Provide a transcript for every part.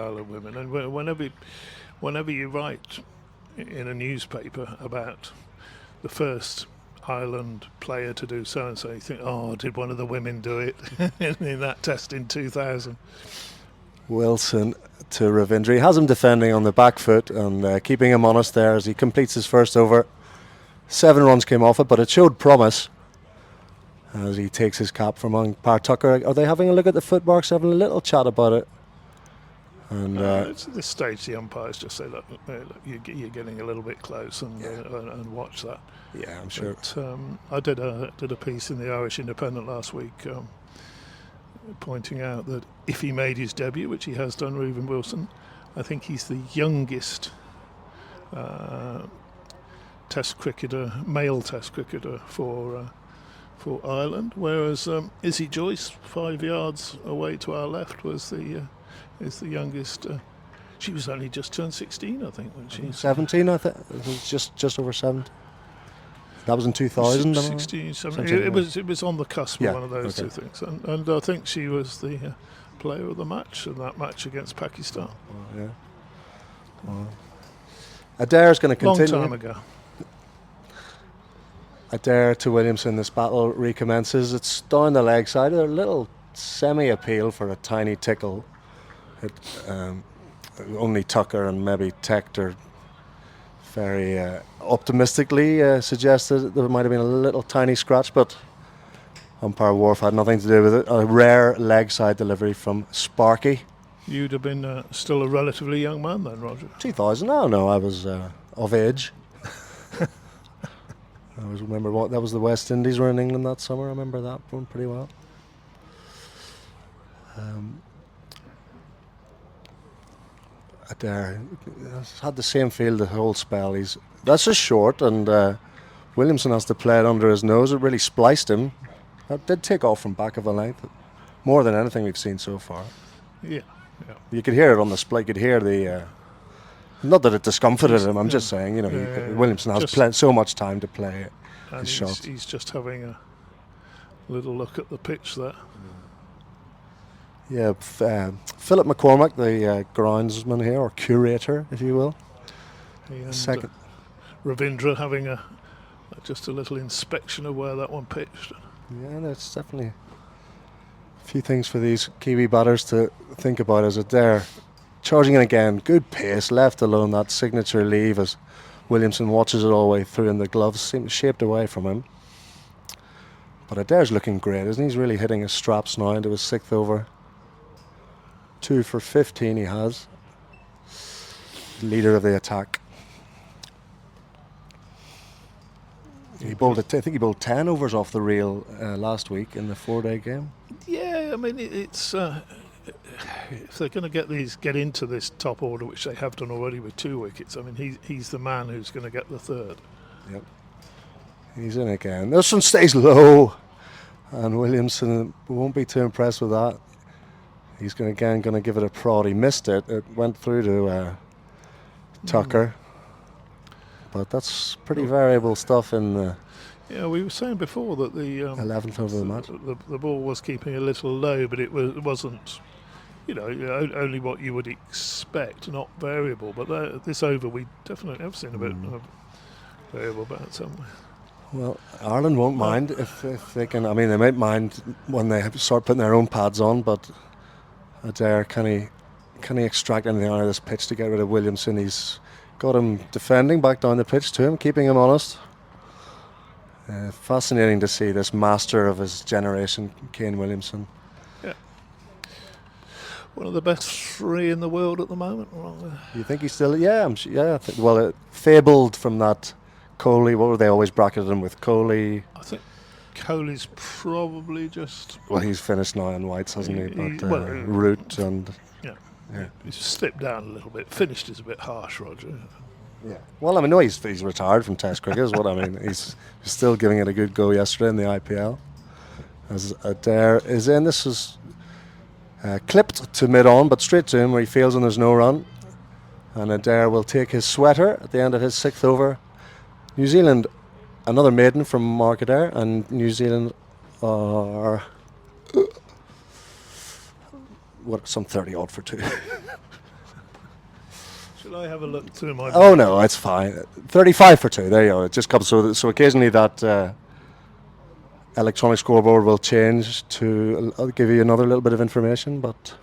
Island women, and whenever you write in a newspaper about the first Ireland player to do so and so, you think, oh, did one of the women do it in that test in 2000? Wilson to Ravindra. He has him defending on the back foot and keeping him honest there as he completes his first over. 7 runs came off it, but it showed promise as he takes his cap from umpire Tucker. Are they having a look at the footmarks, having a little chat about it? And at this stage, the umpires just say, look, you're getting a little bit close, and watch that. Yeah, I'm sure. But, I did a piece in the Irish Independent last week pointing out that if he made his debut, which he has done, Reuben Wilson, I think he's the youngest male Test cricketer for Ireland, whereas Izzy Joyce, 5 yards away to our left, is the youngest. She was only just turned 16, I think, when she 17. I think it was just over 17. That was in 2000. 16, 17. It was on the cusp of one of those two things, and I think she was the player of the match in that match against Pakistan. Yeah. Adair's going to continue. Long time ago. Adair to Williamson. This battle recommences. It's down the leg side. A little semi-appeal for a tiny tickle. Only Tucker and maybe Tector very optimistically suggested there might have been a little tiny scratch, but umpire Wharf had nothing to do with it. A rare leg side delivery from Sparky. You'd have been still a relatively young man then, Roger. 2000? Oh no, I was of age. I remember that was the West Indies were in England that summer. I remember that one pretty well. Adair has had the same field the whole spell. That's just short, and Williamson has to play it under his nose. It really spliced him. That did take off from back of a length, more than anything we've seen so far. Yeah. You could hear it on the split. You could hear the. Not that it discomforted him. I'm just saying, Williamson has so much time to play his shot. He's just having a little look at the pitch there. Yeah, Philip McCormack, the groundsman here, or curator, if you will. And second. Ravindra having just a little inspection of where that one pitched. Yeah, that's definitely a few things for these Kiwi batters to think about as Adair charging in again. Good pace, left alone that signature leave as Williamson watches it all the way through, and the gloves seem shaped away from him. But Adair's looking great, isn't he? He's really hitting his straps now into his 6th over. 2 for 15 he has. Leader of the attack. I think he bowled 10 overs off the reel last week in the 4-day game. Yeah, I mean it's if they're going to get into this top order, which they have done already with 2 wickets. I mean he's the man who's going to get the 3rd. Yep. He's in again. This one stays low, and Williamson won't be too impressed with that. He's going to give it a prod. He missed it. It went through to Tucker. But that's pretty variable stuff in the... Yeah, we were saying before that the 11th over the match. The ball was keeping a little low, but it wasn't, only what you would expect, not variable. But this over, we definitely have seen a bit of variable bats, haven't we? Well, Ireland won't mind if they can. I mean, they might mind when they start putting their own pads on, but Adair, can he extract anything out of this pitch to get rid of Williamson? He's got him defending back down the pitch to him, keeping him honest. Fascinating to see this master of his generation, Kane Williamson. Yeah. One of the best 3 in the world at the moment. You think he's still... Yeah, I'm sure, yeah. It fabled from that Kohli. What were they always bracketed him with? Kohli... I think Kohli's probably just... Well, he's finished now in whites, hasn't he? But Root and... Yeah. He's slipped down a little bit. Finished is a bit harsh, Roger. Yeah. Well, I mean, no, he's retired from Test cricket, is what I mean. He's still giving it a good go yesterday in the IPL. As Adair is in, this is clipped to mid-on, but straight to him where he feels and there's no run. And Adair will take his sweater at the end of his 6th over. New Zealand, another maiden from Mark Adair, and New Zealand are... some 30 odd for 2. Shall I have a look through my... Oh no, it's fine. 35 for 2. There you go. It just comes so occasionally that electronic scoreboard will change to I'll give you another little bit of information, but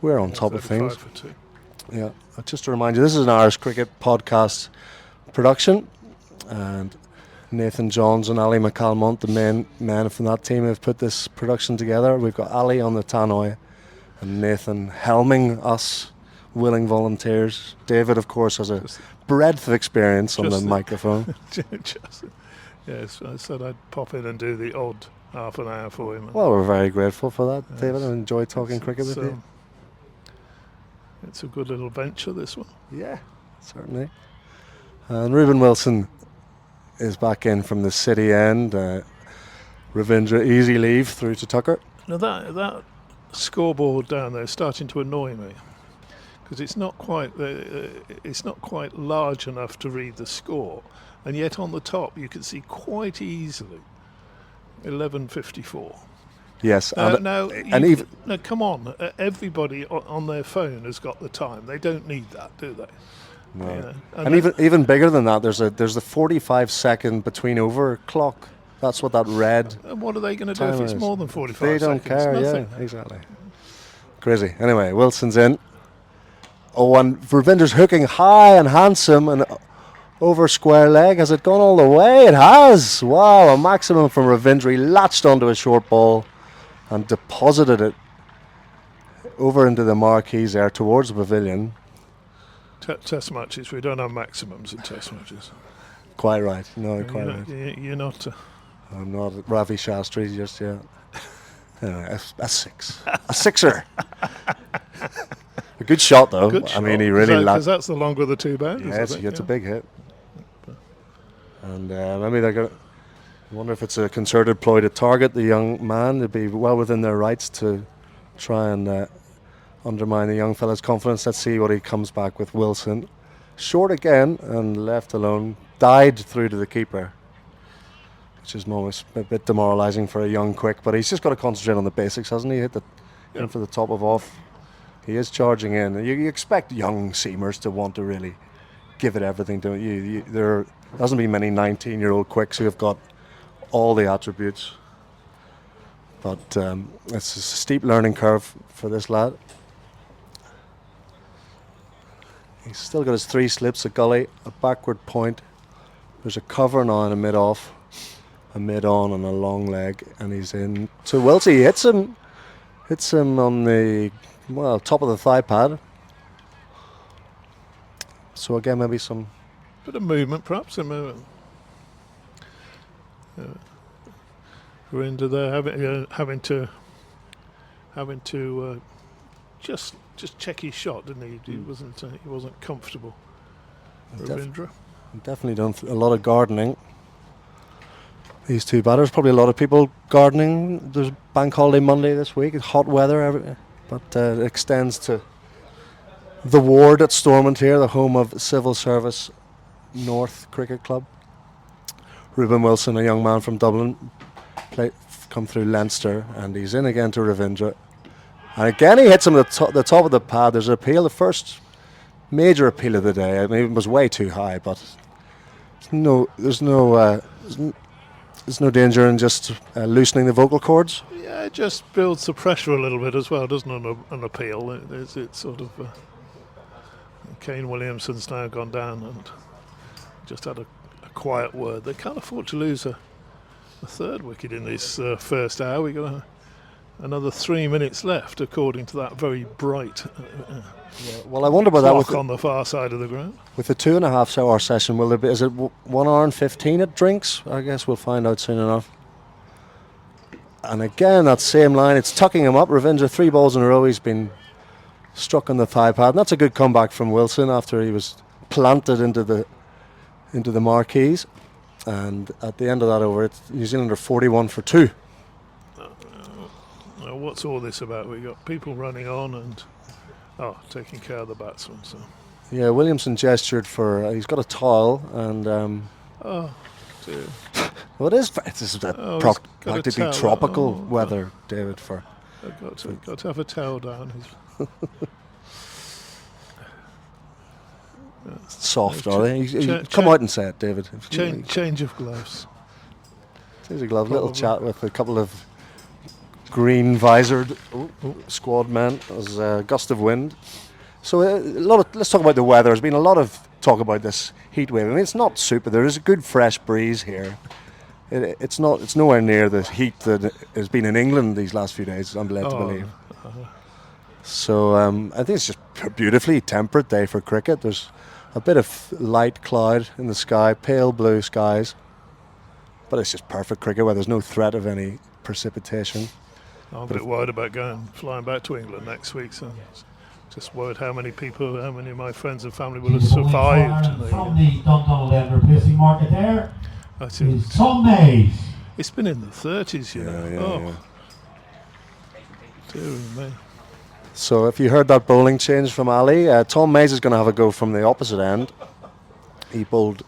we're on top of 35 things. for 2. Yeah. Just to remind you, this is an Irish Cricket podcast production, and Nathan Johns and Ali McCalmont, the main men from that team, have put this production together. We've got Ali on the tannoy and Nathan helming us willing volunteers. David, of course, has a breadth of experience on the microphone. Yes, I said I'd pop in and do the odd half an hour for him. Well, we're very grateful for that, David. I enjoy talking cricket with you. It's a good little venture, this one. Yeah, certainly. And Ruben Wilson is back in from the city end. Ravindra easy leave through to Tucker. Now that scoreboard down there is starting to annoy me, because it's not quite large enough to read the score, and yet on the top you can see quite easily 11:54. Yes, now come on, everybody on their phone has got the time. They don't need that, do they? No. You know? And even bigger than that, there's the 45-second between over clock. That's what that red. And what are they going to do if it's more than 45 seconds? They don't care. Nothing. Yeah, exactly. Crazy. Anyway, Wilson's in. Oh, and Ravindra's hooking high and handsome and over square leg. Has it gone all the way? It has. Wow, a maximum from Ravindra. He latched onto a short ball and deposited it over into the marquees there towards the pavilion. Test matches, we don't have maximums in test matches. Quite right. No, quite right. You're not... I'm not Ravi Shastri just yet. Anyway, a 6. A sixer. A good shot, though. Good shot. I mean, he really... Because that's the longer of the two boundaries. Yeah, it's a big hit. And maybe they're going to... I wonder if it's a concerted ploy to target the young man. They'd be well within their rights to try and undermine the young fella's confidence. Let's see what he comes back with. Wilson. Short again and left alone. Died through to the keeper, which is almost a bit demoralising for a young quick. But he's just got to concentrate on the basics, hasn't he? In for the top of off. He is charging in. You expect young seamers to want to really give it everything, don't you? There hasn't been many 19-year-old quicks who have got all the attributes. But it's a steep learning curve for this lad. He's still got his 3 slips, a gully, a backward point. There's a cover now and a mid-off, a mid-on and a long leg, and he's in. So Wilsey hits him on the top of the thigh pad. So again, maybe some bit of movement, perhaps. We're into there having to just check his shot, didn't he? He wasn't comfortable. Ravindra. Definitely done a lot of gardening. These two batters, probably a lot of people gardening. There's Bank Holiday Monday this week. It's hot weather, but it extends to the ward at Stormont here, the home of Civil Service North Cricket Club. Ruben Wilson, a young man from Dublin, come through Leinster, and he's in again to Ravindra. And again he hits him at the top of the pad. There's an appeal, the first major appeal of the day. I mean, it was way too high, but there's no danger in just loosening the vocal cords. Yeah, it just builds the pressure a little bit as well, doesn't it? An appeal. It's sort of... Kane Williamson's now gone down and just had a quiet word. They can't afford to lose a third wicket in this first hour. We've got another 3 minutes left, according to that very bright well, I wonder about that on the far side of the ground. With the 2.5 hour session, will there be? Is it 1 hour and 15 at drinks? I guess we'll find out soon enough. And again, that same line, it's tucking him up. Ravindra, 3 balls in a row. He's been struck on the thigh pad. And that's a good comeback from Wilson after he was planted into the marquees. And at the end of that over, it's New Zealand are 41 for 2. What's all this about? We got people running on and taking care of the batsman. So yeah, Williamson gestured for. He's got a towel and. Dear. Well, it's practically tropical weather, David. I've got to have a towel down. soft, Ch- are they? Come out and say it, David. Change of gloves. Change of gloves. Little Probably. chat with a couple of green visored squad men as a gust of wind. So let's talk about the weather. There's been a lot of talk about this heat wave. I mean, it's not super. There is a good fresh breeze here. It's nowhere near the heat that has been in England these last few days, I'm led to believe. So I think it's just a beautifully temperate day for cricket. There's a bit of light cloud in the sky, pale blue skies, but it's just perfect cricket where there's no threat of any precipitation. I'm a bit worried about flying back to England next week, so just worried how many of my friends and family will have survived. From the Dundonald Elder Pissing Market there is Tom Mays. It's been in the 30s, you know. Dear me. So if you heard that bowling change from Ali, Tom Mays is going to have a go from the opposite end. He bowled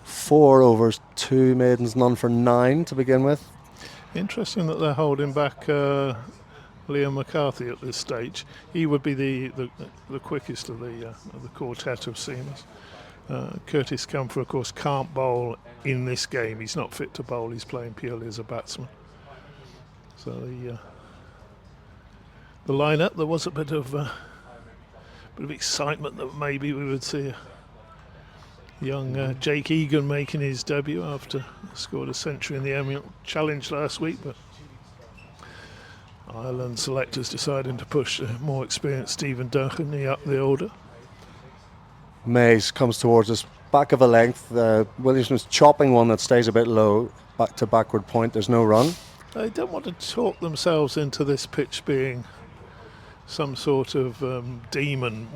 4 overs, 2 maidens, none for 9 to begin with. Interesting that they're holding back Liam McCarthy at this stage. He would be the quickest of the quartet of seamers. Curtis Comfer, of course, can't bowl in this game. He's not fit to bowl. He's playing purely as a batsman. So the lineup, there was a bit of excitement that maybe we would see a young Jake Egan making his debut after scored a century in the Emerald Challenge last week, but Ireland selectors deciding to push more experienced Stephen Doherty up the order. Mays comes towards us, back of a length. Williamson's chopping one that stays a bit low, back to backward point. There's no run. They don't want to talk themselves into this pitch being some sort of demon.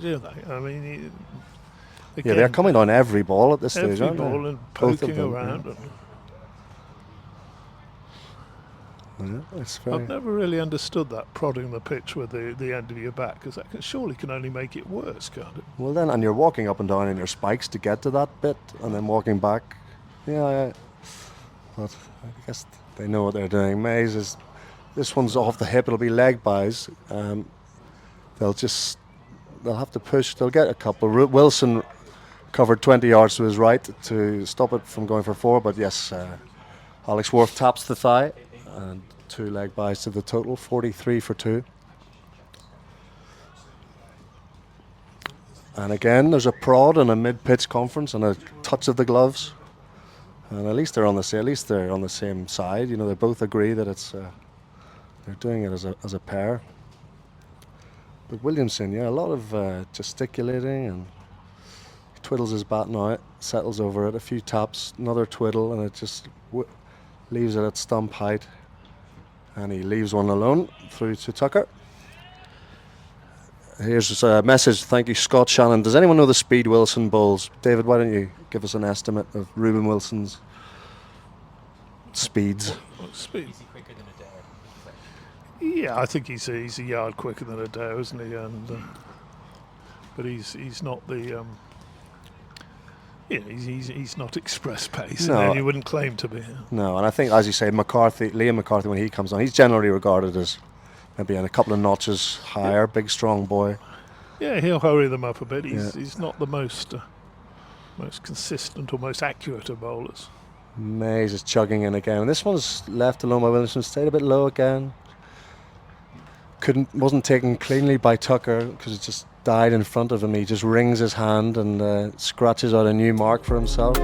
Do they? I mean, again, they're coming on every ball at this stage, every aren't ball they? and Both of poking them, around. yeah. It's I've very never really understood that, prodding the pitch with the end of your back, because that surely can only make it worse, can't it? well then, and you're walking up and down in your spikes to get to that bit, and then walking back. Yeah. But I guess they know what they're doing. Mays is. This one's off the hip. It'll be leg buys. They'll have to push. They'll get a couple. Wilson covered 20 yards to his right to stop it from going for 4. But yes, Alex Worth taps the thigh, and 2 leg buys to the total. 43 for 2. And again, there's a prod and a mid-pitch conference and a touch of the gloves. And at least they're on the same side. You know, they both agree that it's. They're doing it as a pair. But Williamson, a lot of gesticulating, and he twiddles his bat now, settles over it, a few taps, another twiddle, and it just leaves it at stump height. And he leaves one alone through to Tucker. Here's a message. Thank you, Scott Shannon. Does anyone know the speed Wilson bowls? David, why don't you give us an estimate of Ruben Wilson's speeds? What speed? Yeah, I think he's a yard quicker than Adair, isn't he? And but he's not the he's not express pace, No. and you wouldn't claim to be. No, and I think, as you say, Liam McCarthy, when he comes on, he's generally regarded as maybe a couple of notches higher, big strong boy. Yeah, he'll hurry them up a bit. He's not the most consistent or most accurate of bowlers. Mays is chugging in again, and this one's left alone by Williamson. Stayed a bit low again. Wasn't taken cleanly by Tucker because it just died in front of him. He just wrings his hand and scratches out a new mark for himself.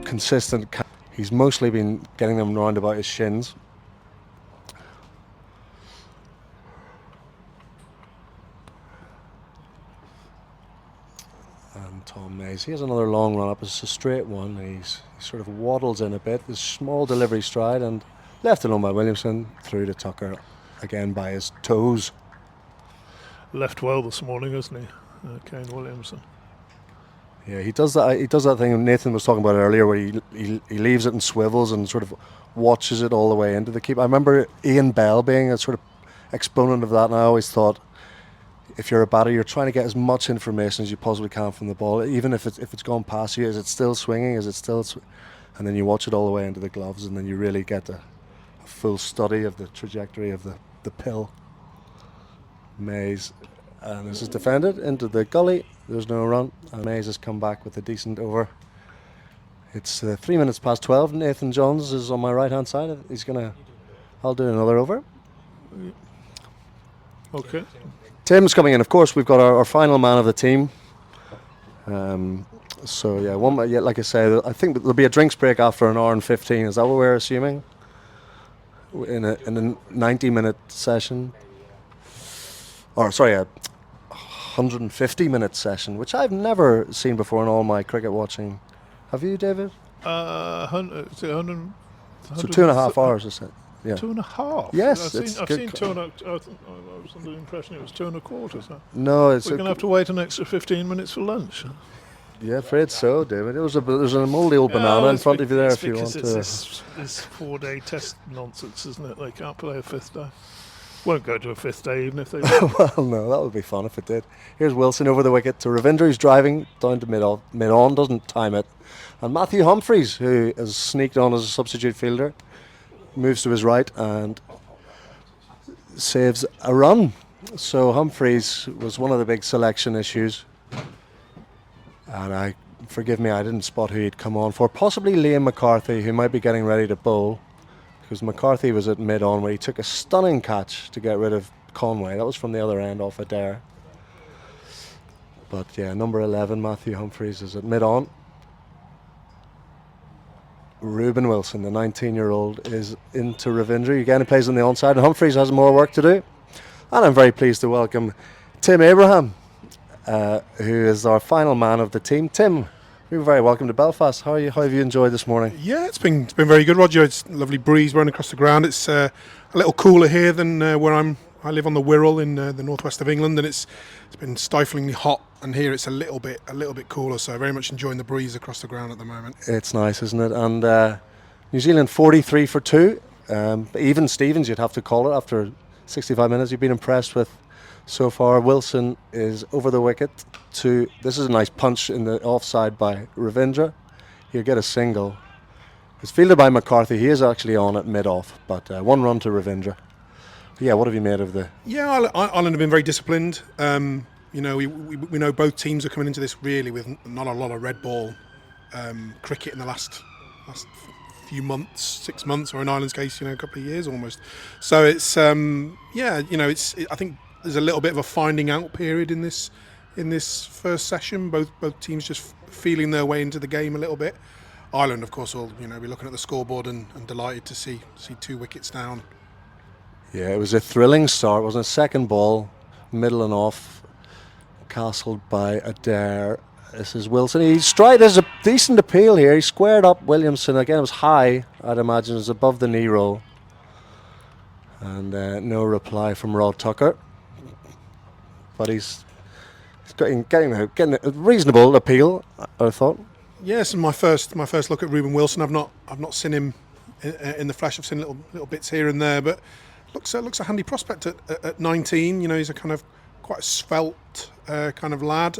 Consistent. He's mostly been getting them round about his shins. Tom Mays. He has another long run up. It's a straight one. He sort of waddles in a bit. This small delivery stride, and left alone by Williamson, through to Tucker again by his toes. Left well this morning, hasn't he, Kane Williamson? Yeah, he does that. He does that thing Nathan was talking about earlier, where he leaves it and swivels and sort of watches it all the way into the keep. I remember Ian Bell being a sort of exponent of that, and I always thought, if you're a batter, you're trying to get as much information as you possibly can from the ball, even if it's gone past you. Is it still swinging? Is it still? and then you watch it all the way into the gloves, and then you really get a full study of the trajectory of the pill. Mays, and this is defended into the gully. There's no run, and Mays has come back with a decent over. It's 3 minutes past 12. Nathan Johns is on my right hand side. I'll do another over. Okay. Tim's coming in. Of course, we've got our final man of the team. So yeah, like I say, I think there'll be a drinks break after an hour and 15. Is that what we're assuming? In a 90-minute session, or sorry, a 150-minute session, which I've never seen before in all my cricket watching. Have you, David? 100, So 2.5 hours, is it? Yeah. 2.5. Yes, I've seen 2 and I was under the impression it was 2.25. So No, we're going to have to wait an extra 15 minutes for lunch. Yeah, afraid so, David. There's a mouldy old banana in front of you there if you want to. It's this 4-day test nonsense, isn't it? They can't play a 5th day. Won't go to a 5th day even if they do. Well, no, that would be fun if it did. Here's Wilson over the wicket to Ravindra, who's driving down to mid-on, doesn't time it. And Matthew Humphreys, who has sneaked on as a substitute fielder, moves to his right and saves a run. So Humphreys was one of the big selection issues. And forgive me, I didn't spot who he'd come on for. Possibly Liam McCarthy, who might be getting ready to bowl. Because McCarthy was at mid-on where he took a stunning catch to get rid of Conway. That was from the other end off a dare. But yeah, number 11, Matthew Humphreys, is at mid-on. Ruben Wilson, the 19-year-old, is into Ravindra. Again, he plays on the onside, and Humphreys has more work to do. And I'm very pleased to welcome Tim Abraham, who is our final man of the team. Tim, you're very welcome to Belfast. How are you? How have you enjoyed this morning? Yeah, it's been very good, Roger. It's a lovely breeze running across the ground. It's a little cooler here than where I live on the Wirral in the northwest of England, and it's been stiflingly hot. And here it's a little bit cooler. So very much enjoying the breeze across the ground at the moment. It's nice, isn't it? And New Zealand 43 for 2. Even Stevens, you'd have to call it after 65 minutes. You've been impressed with so far. Wilson is over the wicket this is a nice punch in the offside by Ravindra. He'll get a single. It's fielded by McCarthy. He is actually on at mid-off, but 1 run to Ravindra. Yeah, what have you made of the... Yeah, Ireland have been very disciplined. We know both teams are coming into this really with not a lot of red ball cricket in the last few months, 6 months, or in Ireland's case, a couple of years almost. So it's I think there's a little bit of a finding out period in this first session. Both teams just feeling their way into the game a little bit. Ireland, of course, will be looking at the scoreboard and delighted to see 2 wickets down. Yeah, it was a thrilling start, wasn't it? Second ball, middle and off, castled by Adair. This is Wilson. There's a decent appeal here. He squared up Williamson. Again, it was high, I'd imagine. It was above the knee roll. And no reply from Rod Tucker. But he's getting a reasonable appeal, I thought. Yes, and my first look at Ruben Wilson. I've not seen him in the flesh. I've seen little bits here and there, but looks a handy prospect at 19. He's a kind of quite a svelte kind of lad.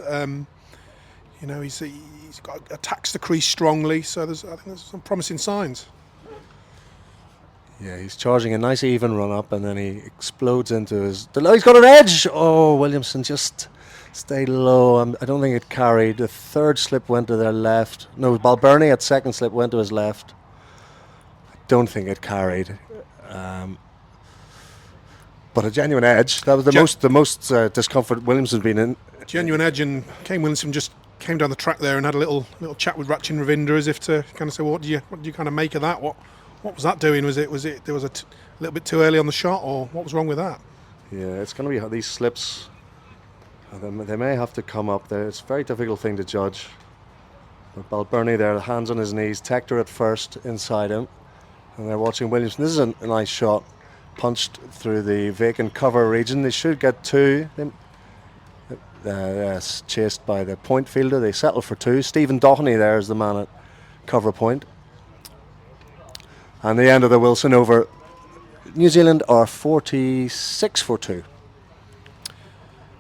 He's attacks the crease strongly. So I think there's some promising signs. Yeah, he's charging a nice even run up, and then he explodes into his... He's got an edge! Oh, Williamson just stayed low. I don't think it carried. The third slip went to their left. No, Balbirnie at second slip went to his left. I don't think it carried. But a genuine edge. That was the most discomfort Williamson's been in. Genuine edge, and Kane Williamson just came down the track there and had a little chat with Rachin Ravindra as if to kind of say, what do you kind of make of that? What was that doing? Was it there was a little bit too early on the shot, or what was wrong with that? Yeah, it's going to be these slips. They may have to come up there. It's a very difficult thing to judge. But Balbirnie there, hands on his knees, Tector at first inside him, and they're watching Williamson. This is a nice shot, punched through the vacant cover region. They should get 2. Chased by the point fielder. They settle for 2. Stephen Doherty there is the man at cover point. And the end of the Wilson over. New Zealand are 46 for 2.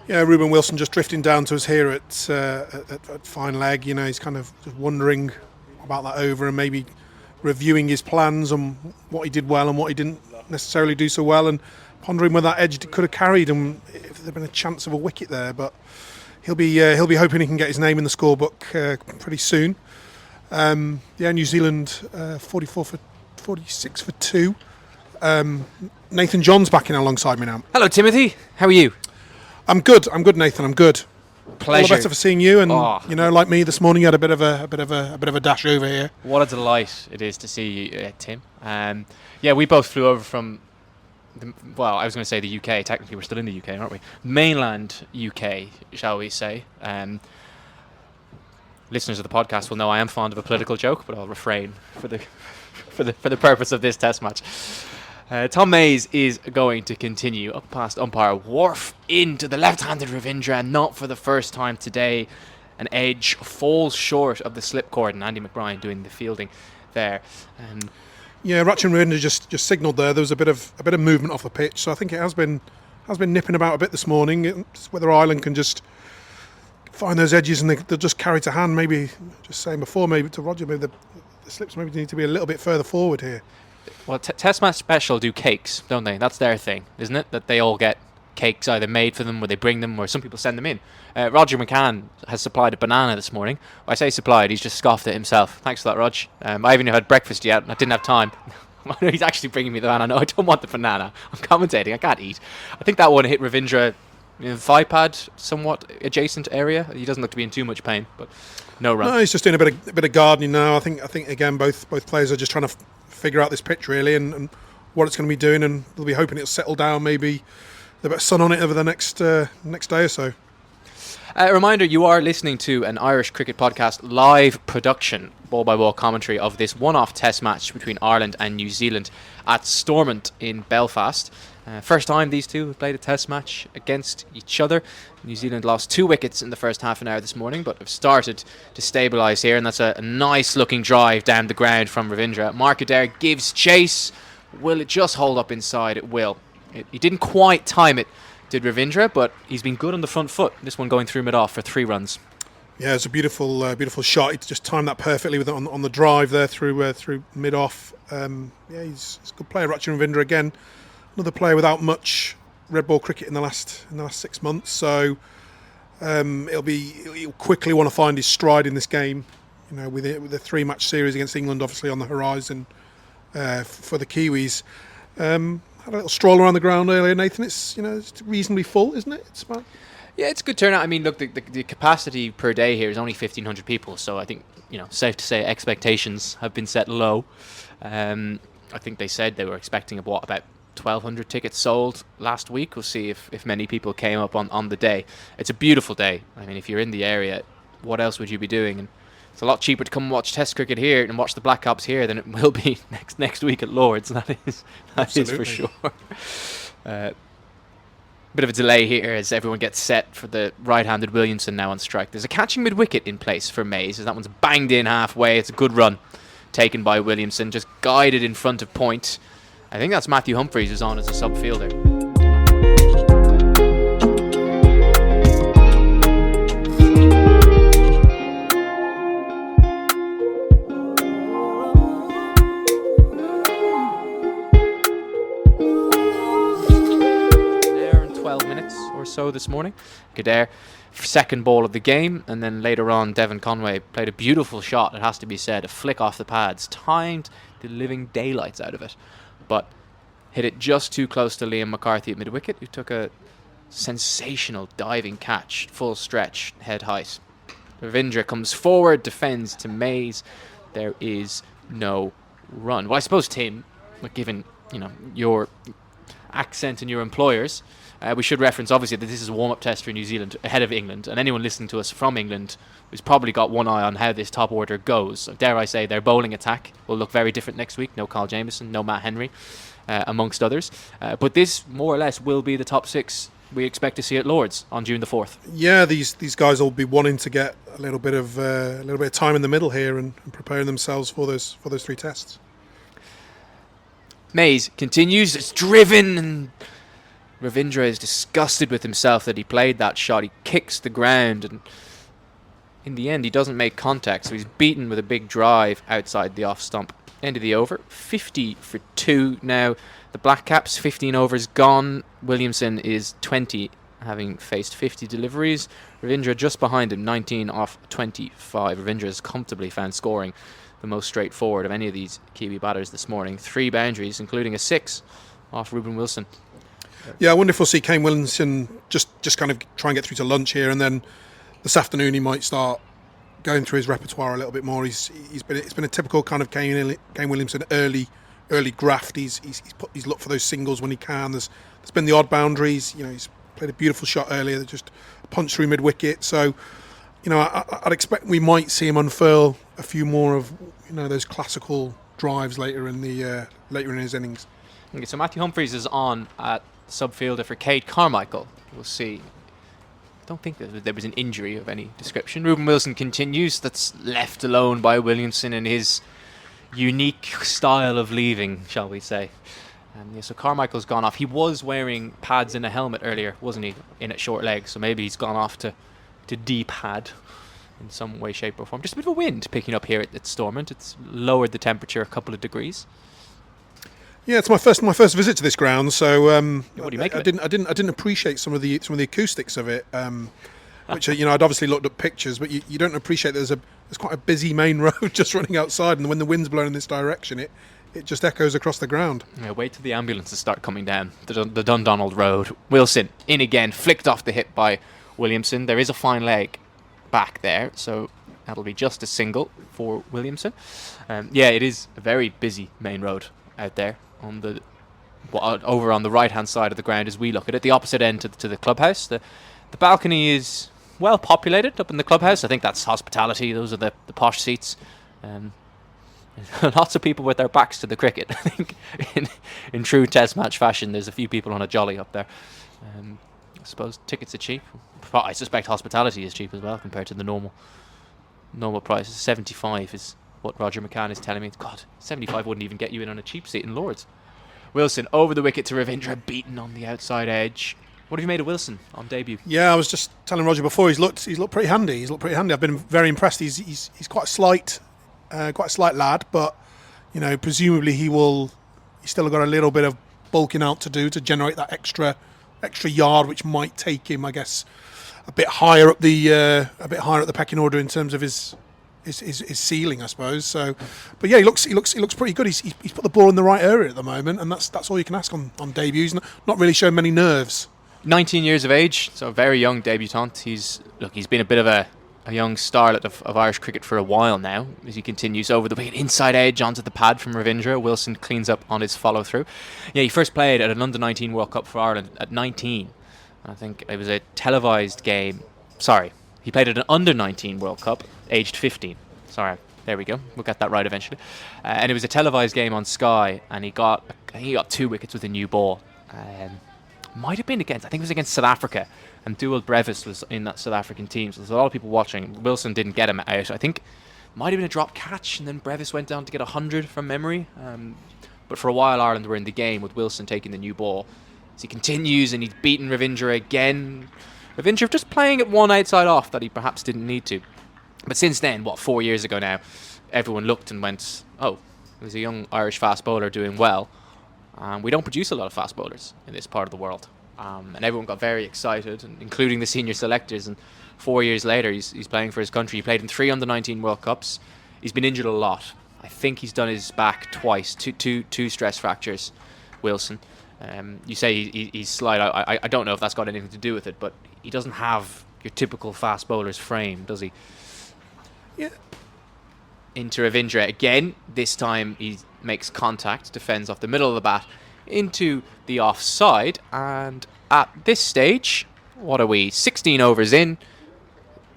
Yeah, Ruben Wilson just drifting down to us here at fine leg. He's kind of just wondering about that over and maybe reviewing his plans and what he did well and what he didn't necessarily do so well, and pondering where that edge could have carried him if there'd been a chance of a wicket there. But he'll be hoping he can get his name in the scorebook pretty soon. New Zealand 46 for 2. Nathan John's back in alongside me now. Hello, Timothy. How are you? I'm good, Nathan. I'm good. Pleasure. All the better for seeing you. And like me this morning, you had a bit of a dash over here. What a delight it is to see you, Tim. We both flew over from. I was going to say the UK. Technically, we're still in the UK, aren't we? Mainland UK, shall we say? Listeners of the podcast will know I am fond of a political joke, but I'll refrain for the purpose of this test match. Tom Mays is going to continue up past umpire Wharf into the left-handed Ravindra, and not for the first time today. An edge falls short of the slip cord, and Andy McBride doing the fielding there. Rachin Ravindra just signalled there. There was a bit of movement off the pitch, so I think it has been nipping about a bit this morning. It's whether Ireland can just find those edges and they'll just carry to hand. Maybe just saying before, maybe to Roger, maybe the slips maybe need to be a little bit further forward here. Well, Test Match Special do cakes, don't they? That's their thing, isn't it? That they all get cakes either made for them or they bring them, or some people send them in. Roger McCann has supplied a banana this morning. I say supplied, he's just scoffed it himself. Thanks for that, Rog. I haven't even had breakfast yet. I didn't have time. I know he's actually bringing me the banana. No, I don't want the banana. I'm commentating. I can't eat. I think that one hit Ravindra in the thigh pad, somewhat adjacent area. He doesn't look to be in too much pain, but no run. No, he's just doing a bit of gardening now. I think again both players are just trying to figure out this pitch really and what it's going to be doing, and they'll be hoping it'll settle down. Maybe a bit of sun on it over the next day or so. A reminder, you are listening to an Irish Cricket Podcast live production, ball-by-ball commentary of this one-off test match between Ireland and New Zealand at Stormont in Belfast. First time these two have played a test match against each other. New Zealand lost 2 wickets in the first half an hour this morning, but have started to stabilise here, and that's a nice looking drive down the ground from Ravindra. Mark Adair gives chase. Will it just hold up inside? It will. He didn't quite time it, did Ravindra, but he's been good on the front foot. This one going through mid-off for 3 runs. Yeah, it's a beautiful shot. He just timed that perfectly with on the drive there through mid-off. He's a good player, Rachin Ravindra again. Another player without much red ball cricket in the last 6 months, so he'll quickly want to find his stride in this game. With the 3-match series against England obviously on the horizon for the Kiwis. Had a little stroll around the ground earlier, Nathan. It's reasonably full, isn't it? It's about... Yeah, it's a good turnout. I mean, look, the capacity per day here is only 1,500 people, so I think safe to say expectations have been set low. I think they said they were expecting about 1,200 tickets sold last week. We'll see if many people came up on the day. It's a beautiful day. I mean, if you're in the area, what else would you be doing? And it's a lot cheaper to come and watch Test cricket here and watch the Black Caps here than it will be next week at Lords. That is for sure. Bit of a delay here as everyone gets set for the right-handed Williamson now on strike. There's a catching mid-wicket in place for Mays as that one's banged in halfway. It's a good run taken by Williamson, just guided in front of point. I think that's Matthew Humphreys who's on as a sub-fielder. Or so this morning. Adair, second ball of the game, and then later on Devon Conway played a beautiful shot, it has to be said, a flick off the pads, timed the living daylights out of it, but hit it just too close to Liam McCarthy at mid-wicket, who took a sensational diving catch, full stretch, head height. Ravindra comes forward, defends to Mays. There is no run. Well, I suppose, Tim, given your accent and your employers, we should reference, obviously, that this is a warm-up test for New Zealand ahead of England, and anyone listening to us from England has probably got one eye on how this top order goes. So dare I say their bowling attack will look very different next week. No Kyle Jamieson, no Matt Henry, amongst others. But this, more or less, will be the top 6 we expect to see at Lords on June the 4th. Yeah, these guys will be wanting to get a little bit of time in the middle here and preparing themselves for those 3 tests. Mays continues, it's driven, and Ravindra is disgusted with himself that he played that shot. He kicks the ground, and in the end he doesn't make contact, so he's beaten with a big drive outside the off stump. end of the over. 50 for 2 now. The Black Caps, 15 overs gone. Williamson is 20, having faced 50 deliveries. Ravindra just behind him, 19 off 25. Ravindra has comfortably found scoring the most straightforward of any of these Kiwi batters this morning. 3 boundaries, including a 6 off Ruben Wilson. Yeah, I wonder if we'll see Kane Williamson just kind of try and get through to lunch here, and then this afternoon he might start going through his repertoire a little bit more. It's been a typical kind of Kane Williamson early graft. He's looked for those singles when he can. There's been the odd boundaries. You know, he's played a beautiful shot earlier that just punched through mid wicket. So, you know, I'd expect we might see him unfurl a few more of, you know, those classical drives later in his innings. Okay, so Matthew Humphries is on at subfielder for Cade Carmichael. We'll see. I don't think that there was an injury of any description. Ruben Wilson continues. That's left alone by Williamson and his unique style of leaving, shall we say. So Carmichael's gone off. He was wearing pads and a helmet earlier, wasn't he, in at short leg? So maybe he's gone off to de-pad in some way, shape or form. Just a bit of a wind picking up here at Stormont. It's lowered the temperature a couple of degrees. Yeah, it's my first visit to this ground, so what do you make of it? I didn't appreciate some of the acoustics of it, which you know, I'd obviously looked at pictures, but you don't appreciate there's quite a busy main road just running outside, and when the wind's blowing in this direction, it just echoes across the ground. Yeah, wait till the ambulances start coming down the Dundonald Road. Wilson in again, flicked off the hip by Williamson. There is a fine leg back there, so that'll be just a single for Williamson. Yeah, it is a very busy main road out there over on the right hand side of the ground as we look at it, the opposite end to the clubhouse. The balcony is well populated up in the clubhouse. I think that's hospitality. Those are the posh seats. Lots of people with their backs to the cricket. I think in true test match fashion, there's a few people on a jolly up there. I suppose tickets are cheap. I suspect hospitality is cheap as well compared to the normal prices. 75 is what Roger McCann is telling me. God, 75 wouldn't even get you in on a cheap seat in Lords. Wilson over the wicket to Ravindra, beaten on the outside edge. What have you made of Wilson on debut? Yeah, I was just telling Roger before, he's looked pretty handy. I've been very impressed. He's quite a slight lad, but you know, presumably he's still got a little bit of bulking out to do to generate that extra yard, which might take him, I guess, a bit higher up the pecking order in terms of his ceiling, I suppose. So, but yeah, he looks pretty good. He's put the ball in the right area at the moment, and that's all you can ask on debut. He's not really showing many nerves. 19 years of age, so a very young debutant. He's been a bit of a young starlet of Irish cricket for a while now, as he continues over the wicket, inside edge onto the pad from Ravindra. Wilson cleans up on his follow through. Yeah, he first played at an under-19 World Cup for Ireland at 19. I think it was a televised game. Sorry, he played at an under-19 World Cup, aged 15. Sorry, there we go. We'll get that right eventually. And it was a televised game on Sky, and he got 2 wickets with a new ball. Might have been against South Africa, and Dewald Brevis was in that South African team, so there's a lot of people watching. Wilson didn't get him out. I think might have been a drop catch, and then Brevis went down to get 100 from memory. But for a while, Ireland were in the game with Wilson taking the new ball. As he continues, and he's beaten Ravindra again. Ravindra just playing at one outside off that he perhaps didn't need to. But since then, 4 years ago now, everyone looked and went, oh, there's a young Irish fast bowler doing well. We don't produce a lot of fast bowlers in this part of the world. And everyone got very excited, including the senior selectors. And 4 years later, he's playing for his country. He played in 3 under-19 World Cups. He's been injured a lot. I think he's done his back twice, two stress fractures, Wilson. You say he's slight. I don't know if that's got anything to do with it, but he doesn't have your typical fast bowler's frame, does he? Yeah. Into Ravindra again. This time he makes contact, defends off the middle of the bat into the offside, and at this stage, what are we, 16 overs in,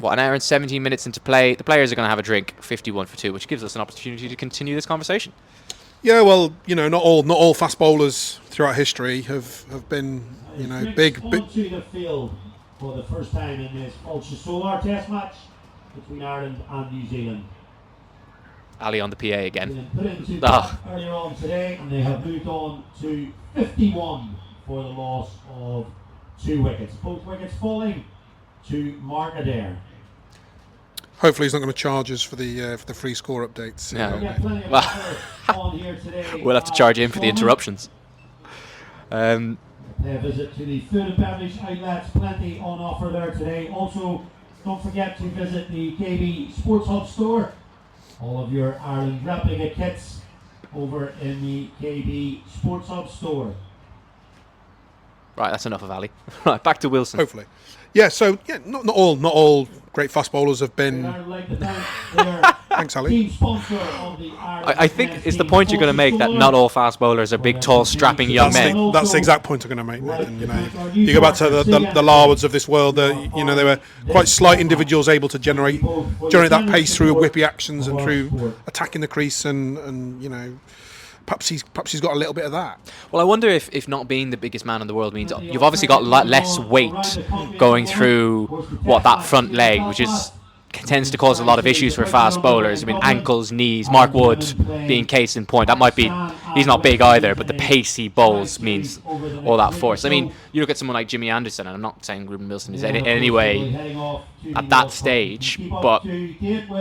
an hour and 17 minutes into play, the players are going to have a drink, 51 for 2, which gives us an opportunity to continue this conversation. Yeah, well, you know, not all fast bowlers throughout history have been, you know, big. Onto the field for the first time in this Ultra Solar Test match between Ireland and New Zealand. Ali on the PA again. Put into earlier on today, and they have moved on to 51 for the loss of 2 wickets. Both wickets falling to Mark Adair. Hopefully, he's not going to charge us for the free score updates. Yeah. We got plenty of Well, offer on here today. We'll have to charge in for the interruptions. A visit to the food and beverage outlets, plenty on offer there today. Also, don't forget to visit the KB Sports Hub store. All of your Ireland replica kits over in the KB Sports Hub store. Right, that's enough of Ali. Right, back to Wilson. Hopefully, yeah. So yeah, not all great fast bowlers have been. Thanks, Ali. Team sponsor of the I think it's the point you're going to make that not all fast bowlers are big, tall, strapping young men. That's the exact point I'm going to make, Nathan. You know, you go back to the Larwoods of this world. You know, they were quite slight individuals able to generate that pace through whippy actions and through attacking the crease, and you know, perhaps he's got a little bit of that. Well, I wonder if not being the biggest man in the world means you've obviously got less weight going through that front leg, which tends to cause a lot of issues for fast bowlers. I mean, ankles, knees. Mark Wood being case in point. That might be. He's not big either, but the pace he bowls means all that force. I mean, you look at someone like Jimmy Anderson, and I'm not saying Ruben Wilson is in any way at that stage, but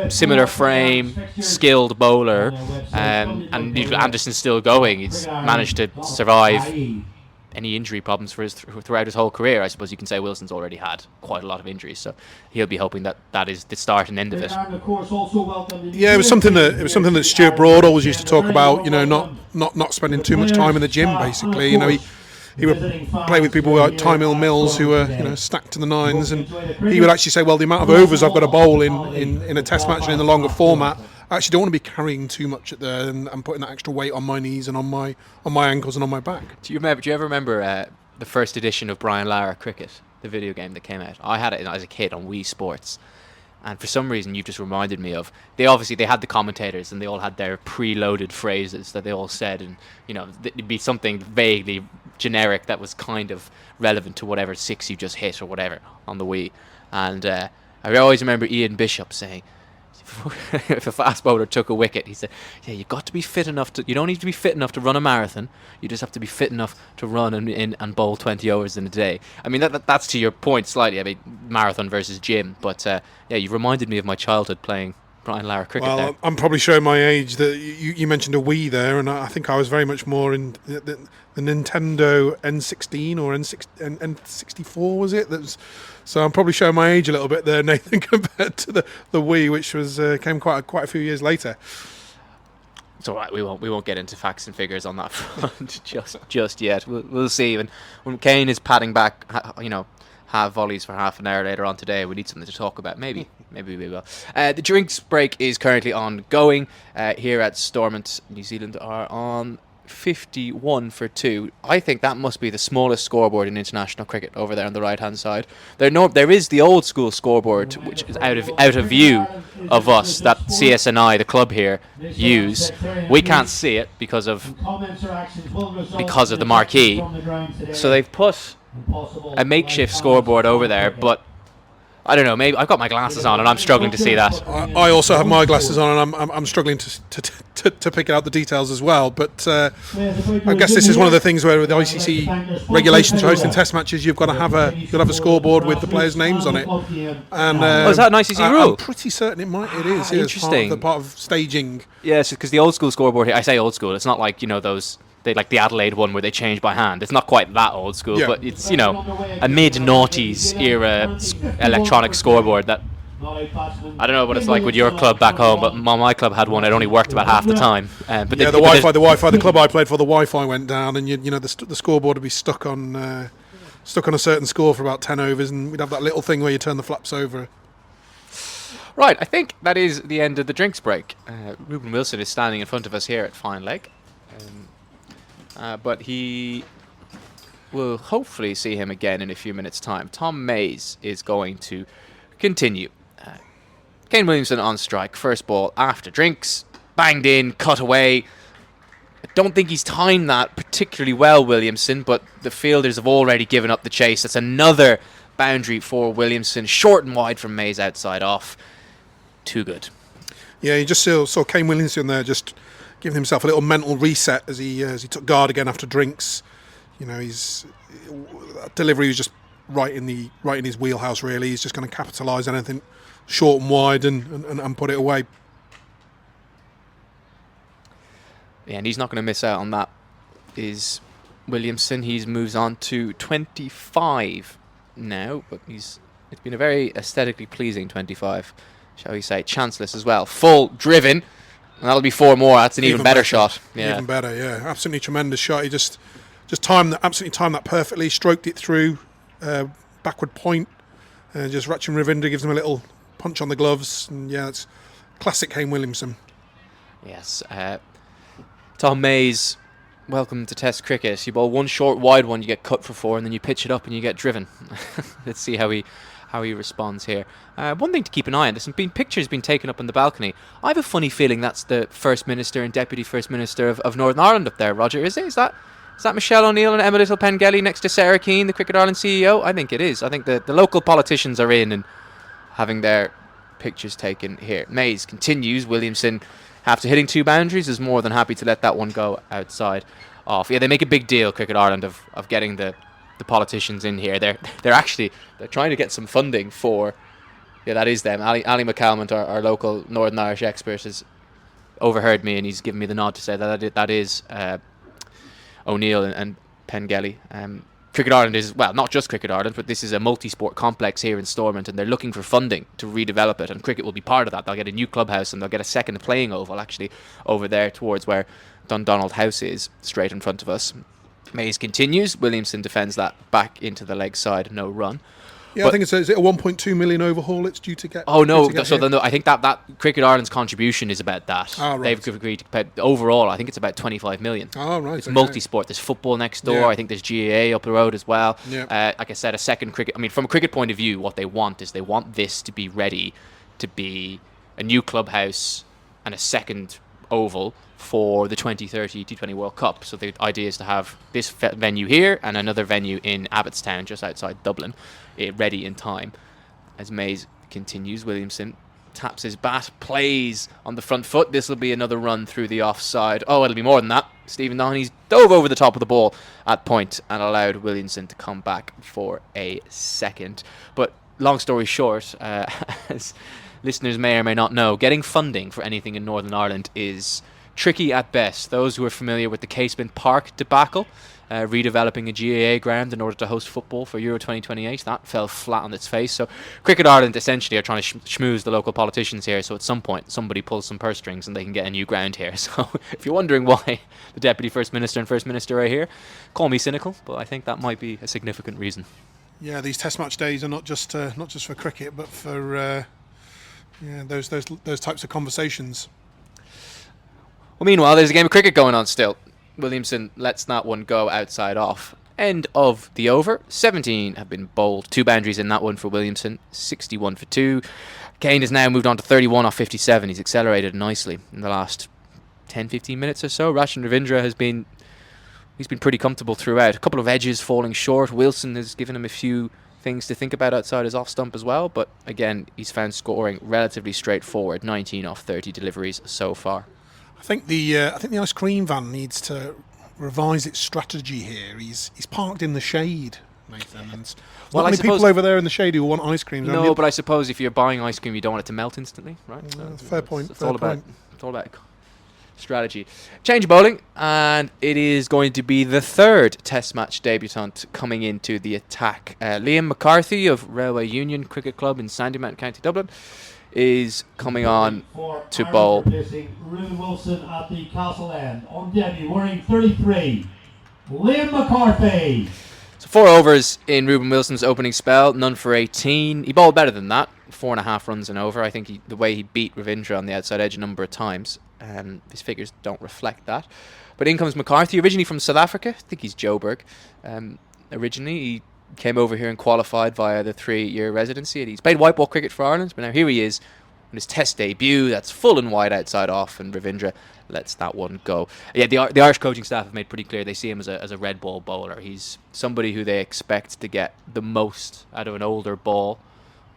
similar frame, skilled bowler, and Anderson's still going. He's managed to survive any injury problems throughout his whole career. I suppose you can say Wilson's already had quite a lot of injuries, so he'll be hoping that is the start and end of it. Yeah, it was something that Stuart Broad always used to talk about. You know, not spending too much time in the gym. Basically, you know, he would play with people like Tymel Mills who were stacked to the nines, and he would actually say, well, the amount of overs I've got to bowl in a test match and in the longer format, I actually don't want to be carrying too much at there and putting that extra weight on my knees and on my ankles and on my back. Do you ever remember the first edition of Brian Lara Cricket, the video game that came out? I had it as a kid on Wii Sports, and for some reason you've just reminded me of. They had the commentators and they all had their preloaded phrases that they all said, and you know, it'd be something vaguely generic that was kind of relevant to whatever six you just hit or whatever on the Wii. And I always remember Ian Bishop saying, if a fast bowler took a wicket, he said, yeah, you got to be fit enough you don't need to be fit enough to run a marathon, you just have to be fit enough to run and bowl 20 overs in a day. I mean, that's to your point slightly. I mean, marathon versus gym, but yeah, you reminded me of my childhood playing Brian Lara Cricket. Well, there. I'm probably showing my age. That you mentioned a Wii there, and I think I was very much more in the Nintendo N16 or N64, was it? So I'm probably showing my age a little bit there, Nathan, compared to the Wii, which was came quite a few years later. It's all right. We won't get into facts and figures on that front just yet. We'll see. And when Kane is padding back, have volleys for half an hour later on today, we need something to talk about. Maybe we will. The drinks break is currently ongoing here at Stormont. New Zealand are on 51 for 2. I think that must be the smallest scoreboard in international cricket over there on the right hand side. There is the old school scoreboard, which is out of view of us, that CSNI, the club here, use. We can't see it because of the marquee. So they've put a makeshift scoreboard over there, but I don't know, maybe I've got my glasses on and I'm struggling to see that. I also have my glasses on and I'm struggling to pick out the details as well. But I guess this is one of the things where with the ICC regulations for hosting test matches, you've got to have a scoreboard with the players' names on it. And is that an ICC rule? I'm pretty certain it is. Interesting. Part of staging. Yes, because the old school scoreboard here, I say old school, it's not like, those. They like the Adelaide one where they change by hand. It's not quite that old school, but it's a mid-noughties era electronic scoreboard that I don't know what it's like with your club back home, but my club had one. It only worked about half the time. But the Wi-Fi. The club I played for, the Wi-Fi went down, and the scoreboard would be stuck on a certain score for about 10 overs, and we'd have that little thing where you turn the flaps over. Right, I think that is the end of the drinks break. Ruben Wilson is standing in front of us here at Fine Leg. But he will hopefully see him again in a few minutes' time. Tom Mays is going to continue. Kane Williamson on strike. First ball after drinks. Banged in, cut away. I don't think he's timed that particularly well, Williamson, but the fielders have already given up the chase. That's another boundary for Williamson. Short and wide from Mays outside off. Too good. Yeah, you just saw Kane Williamson there just giving himself a little mental reset as he took guard again after drinks. His delivery was just right in his wheelhouse. Really, he's just going to capitalise anything short and wide and put it away. Yeah, and he's not going to miss out on that. Is Williamson? He moves on to 25 now, but it's been a very aesthetically pleasing 25, shall we say. Chanceless as well, full driven, and that'll be 4 more. That's an even better shot. Yeah, even better. Yeah, absolutely tremendous shot. He just timed that, absolutely timed that perfectly. Stroked it through, backward point. Just Rachin Ravindra gives him a little punch on the gloves, and yeah, it's classic Kane Williamson. Yes. Tom Mays, welcome to Test cricket. You bowl one short, wide one, you get cut for 4, and then you pitch it up and you get driven. Let's see how he responds here. One thing to keep an eye on, there's been pictures being taken up on the balcony. I have a funny feeling that's the First Minister and Deputy First Minister of Northern Ireland up there, Roger, is it? Is that Michelle O'Neill and Emma Little Pengelly next to Sarah Keane, the Cricket Ireland CEO? I think it is. I think the local politicians are in and having their pictures taken here. Mays continues. Williamson, after hitting 2 boundaries, is more than happy to let that one go outside off. Yeah, they make a big deal, Cricket Ireland, of getting the politicians in here. They're trying to get some funding for. Yeah, that is them. Ali McCalmont, our local Northern Irish expert, has overheard me and he's given me the nod to say that is O'Neill and Pengelly. Cricket Ireland is, well, not just Cricket Ireland, but this is a multi-sport complex here in Stormont, and they're looking for funding to redevelop it, and cricket will be part of that. They'll get a new clubhouse and they'll get a second playing oval actually over there towards where Dundonald House is, straight in front of us. Mays continues. Williamson defends that back into the leg side, no run. Yeah, I think is it a 1.2 million overhaul it's due to get? Oh no, I think that Cricket Ireland's contribution is about that. Oh, right. They've agreed to pay, overall, I think it's about 25 million. Oh, right. It's multi-sport. There's football next door. Yeah. I think there's GAA up the road as well. Yeah. Like I said, a second cricket. I mean, from a cricket point of view, what they want is they want this to be ready to be a new clubhouse and a second oval for the 2030 T20 World Cup. So the idea is to have this venue here and another venue in Abbottstown, just outside Dublin, ready in time. As Mays continues, Williamson taps his bat, plays on the front foot. This will be another run through the offside. Oh, it'll be more than that. Stephen Dohenty's dove over the top of the ball at point and allowed Williamson to come back for a second. But long story short, as listeners may or may not know, getting funding for anything in Northern Ireland is tricky at best. Those who are familiar with the Casement Park debacle, redeveloping a GAA ground in order to host football for Euro 2028, that fell flat on its face. So Cricket Ireland essentially are trying to schmooze the local politicians here, so at some point somebody pulls some purse strings and they can get a new ground here. So if you're wondering why the Deputy First Minister and First Minister are here, call me cynical, but I think that might be a significant reason. Yeah, these Test match days are not just for cricket, but for those types of conversations. Well, meanwhile, there's a game of cricket going on still. Williamson lets that one go outside off. End of the over. 17 have been bowled. 2 boundaries in that one for Williamson. 61 for 2. Kane has now moved on to 31 off 57. He's accelerated nicely in the last 10-15 minutes or so. Rachin Ravindra he's been pretty comfortable throughout. A couple of edges falling short. Wilson has given him a few things to think about outside his off stump as well, but again, he's found scoring relatively straightforward. 19 off 30 deliveries so far. I think the ice cream van needs to revise its strategy here. He's parked in the shade, Nathan, and not many people over there in the shade who want ice cream. No, but I suppose if you're buying ice cream, you don't want it to melt instantly, right? Fair point. It's all about strategy. Change of bowling, and it is going to be the 3rd Test match debutant coming into the attack. Liam McCarthy of Railway Union Cricket Club in Sandymount, County Dublin, is coming on to bowl. Ruben Wilson at the Castle End on debut, wearing 33. Liam McCarthy. So 4 overs in Ruben Wilson's opening spell, none for 18. He bowled better than that, 4.5 runs and over. I think the way he beat Ravindra on the outside edge a number of times, his figures don't reflect that. But in comes McCarthy, originally from South Africa. I think he's Joburg. Originally, he came over here and qualified via the 3-year residency, and he's played white ball cricket for Ireland, but now here he is on his Test debut. That's full and wide outside off, and Ravindra lets that one go. Yeah, the Irish coaching staff have made pretty clear they see him as a red ball bowler. He's somebody who they expect to get the most out of an older ball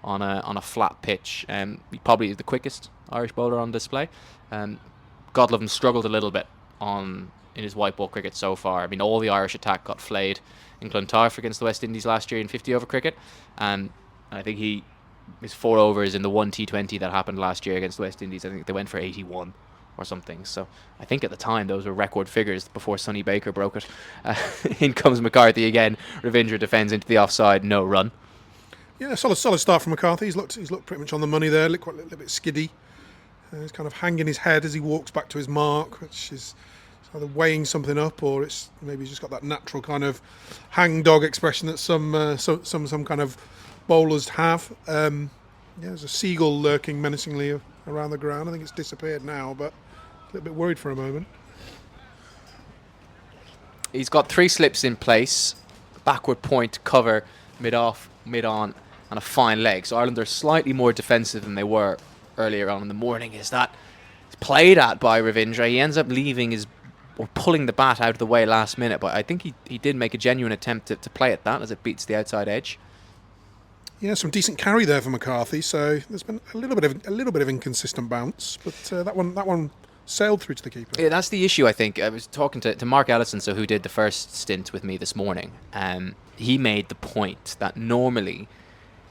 on a flat pitch. He probably is the quickest Irish bowler on display. God love him, struggled a little bit in his white ball cricket so far. I mean, all the Irish attack got flayed in Clontarf against the West Indies last year in 50 over cricket, and I think he his 4 overs in the one T20 that happened last year against the West Indies. I think they went for 81 or something. So I think at the time those were record figures before Sonny Baker broke it. In comes McCarthy again. Ravindra defends into the offside, no run. Yeah, solid start from McCarthy. He's looked pretty much on the money there. Looked quite a little bit skiddy. He's kind of hanging his head as he walks back to his mark, which is either weighing something up, or it's maybe he's just got that natural kind of hangdog expression that some kind of bowlers have. There's a seagull lurking menacingly around the ground. I think it's disappeared now, but a little bit worried for a moment. He's got 3 slips in place, backward point, cover, mid-off, mid-on, and a fine leg. So Ireland are slightly more defensive than they were earlier on in the morning. Is that it's played at by Ravindra. He ends up leaving or pulling the bat out of the way last minute, but I think he did make a genuine attempt to play at that as it beats the outside edge. Yeah, some decent carry there for McCarthy. So there's been a little bit of inconsistent bounce, but that one sailed through to the keeper. Yeah, that's the issue, I think. I was talking to Mark Ellison, who did the first stint with me this morning. He made the point that normally,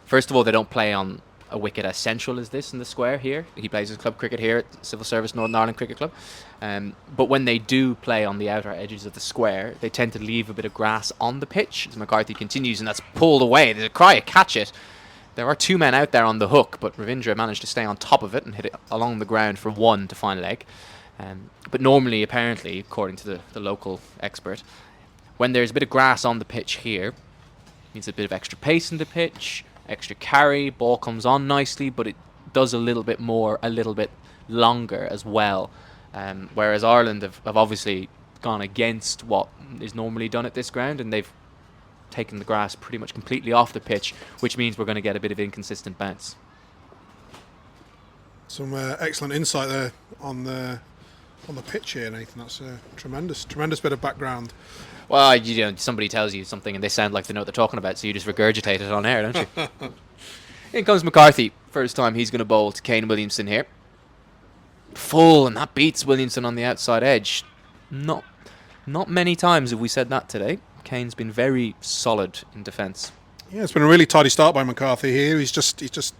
first of all, they don't play on a wicket as central as this in the square here. He plays his club cricket here at Civil Service Northern Ireland Cricket Club. But when they do play on the outer edges of the square, they tend to leave a bit of grass on the pitch. As McCarthy continues, and that's pulled away. There's a cry, catch it. There are 2 men out there on the hook, but Ravindra managed to stay on top of it and hit it along the ground for 1 to find leg. But normally, apparently, according to the local expert, when there's a bit of grass on the pitch here, it means a bit of extra pace in the pitch, extra carry, ball comes on nicely, but it does a little bit more, a little bit longer as well. Whereas Ireland have obviously gone against what is normally done at this ground, and they've taken the grass pretty much completely off the pitch, which means we're going to get a bit of inconsistent bounce. Some excellent insight there on the pitch here, Nathan. That's a tremendous bit of background. Well, somebody tells you something and they sound like they know what they're talking about, so you just regurgitate it on air, don't you? In comes McCarthy. First time he's going to bowl to Kane Williamson here. Full, and that beats Williamson on the outside edge. Not many times have we said that today. Kane's been very solid in defence. Yeah, it's been a really tidy start by McCarthy here. He's just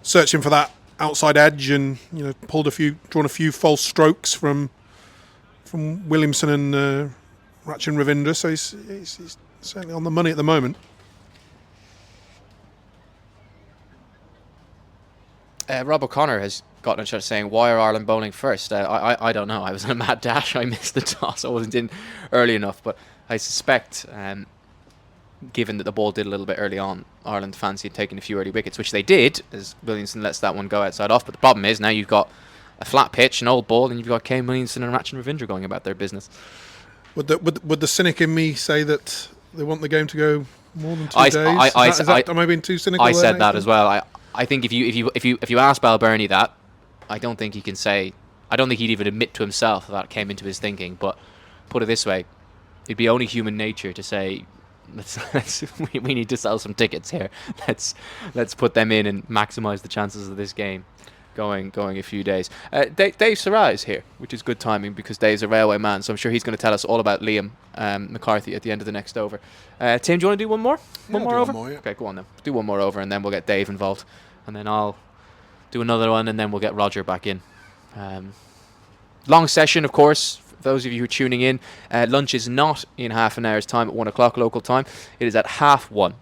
searching for that outside edge, and drawn a few false strokes from Williamson and Rachin Ravindra. So he's certainly on the money at the moment. Rob O'Connor has gotten in touch saying, why are Ireland bowling first? I don't know. I was in a mad dash. I missed the toss. I wasn't in early enough. But I suspect, given that the ball did a little bit early on, Ireland fancied taking a few early wickets, which they did, as Williamson lets that one go outside off. But the problem is now you've got a flat pitch, an old ball, and you've got Kane Williamson and Rachin Ravindra going about their business. Would the cynic in me say that they want the game to go more than 2 days? Am I being too cynical? I said that as well. I think if you ask Balbirnie that, I don't think he can say. I don't think he'd even admit to himself that came into his thinking. But put it this way, it'd be only human nature to say, we need to sell some tickets here. Let's put them in and maximise the chances of this game going a few days. Dave Sarai is here, which is good timing because Dave's a railway man, so I'm sure he's going to tell us all about Liam McCarthy at the end of the next over. Tim, do you want to do one more? One more over? Yeah. Okay, go on then. Do one more over and then we'll get Dave involved. And then I'll do another one and then we'll get Roger back in. Long session, of course. For those of you who are tuning in, lunch is not in half an hour's time at 1 o'clock local time. It is at 1:30.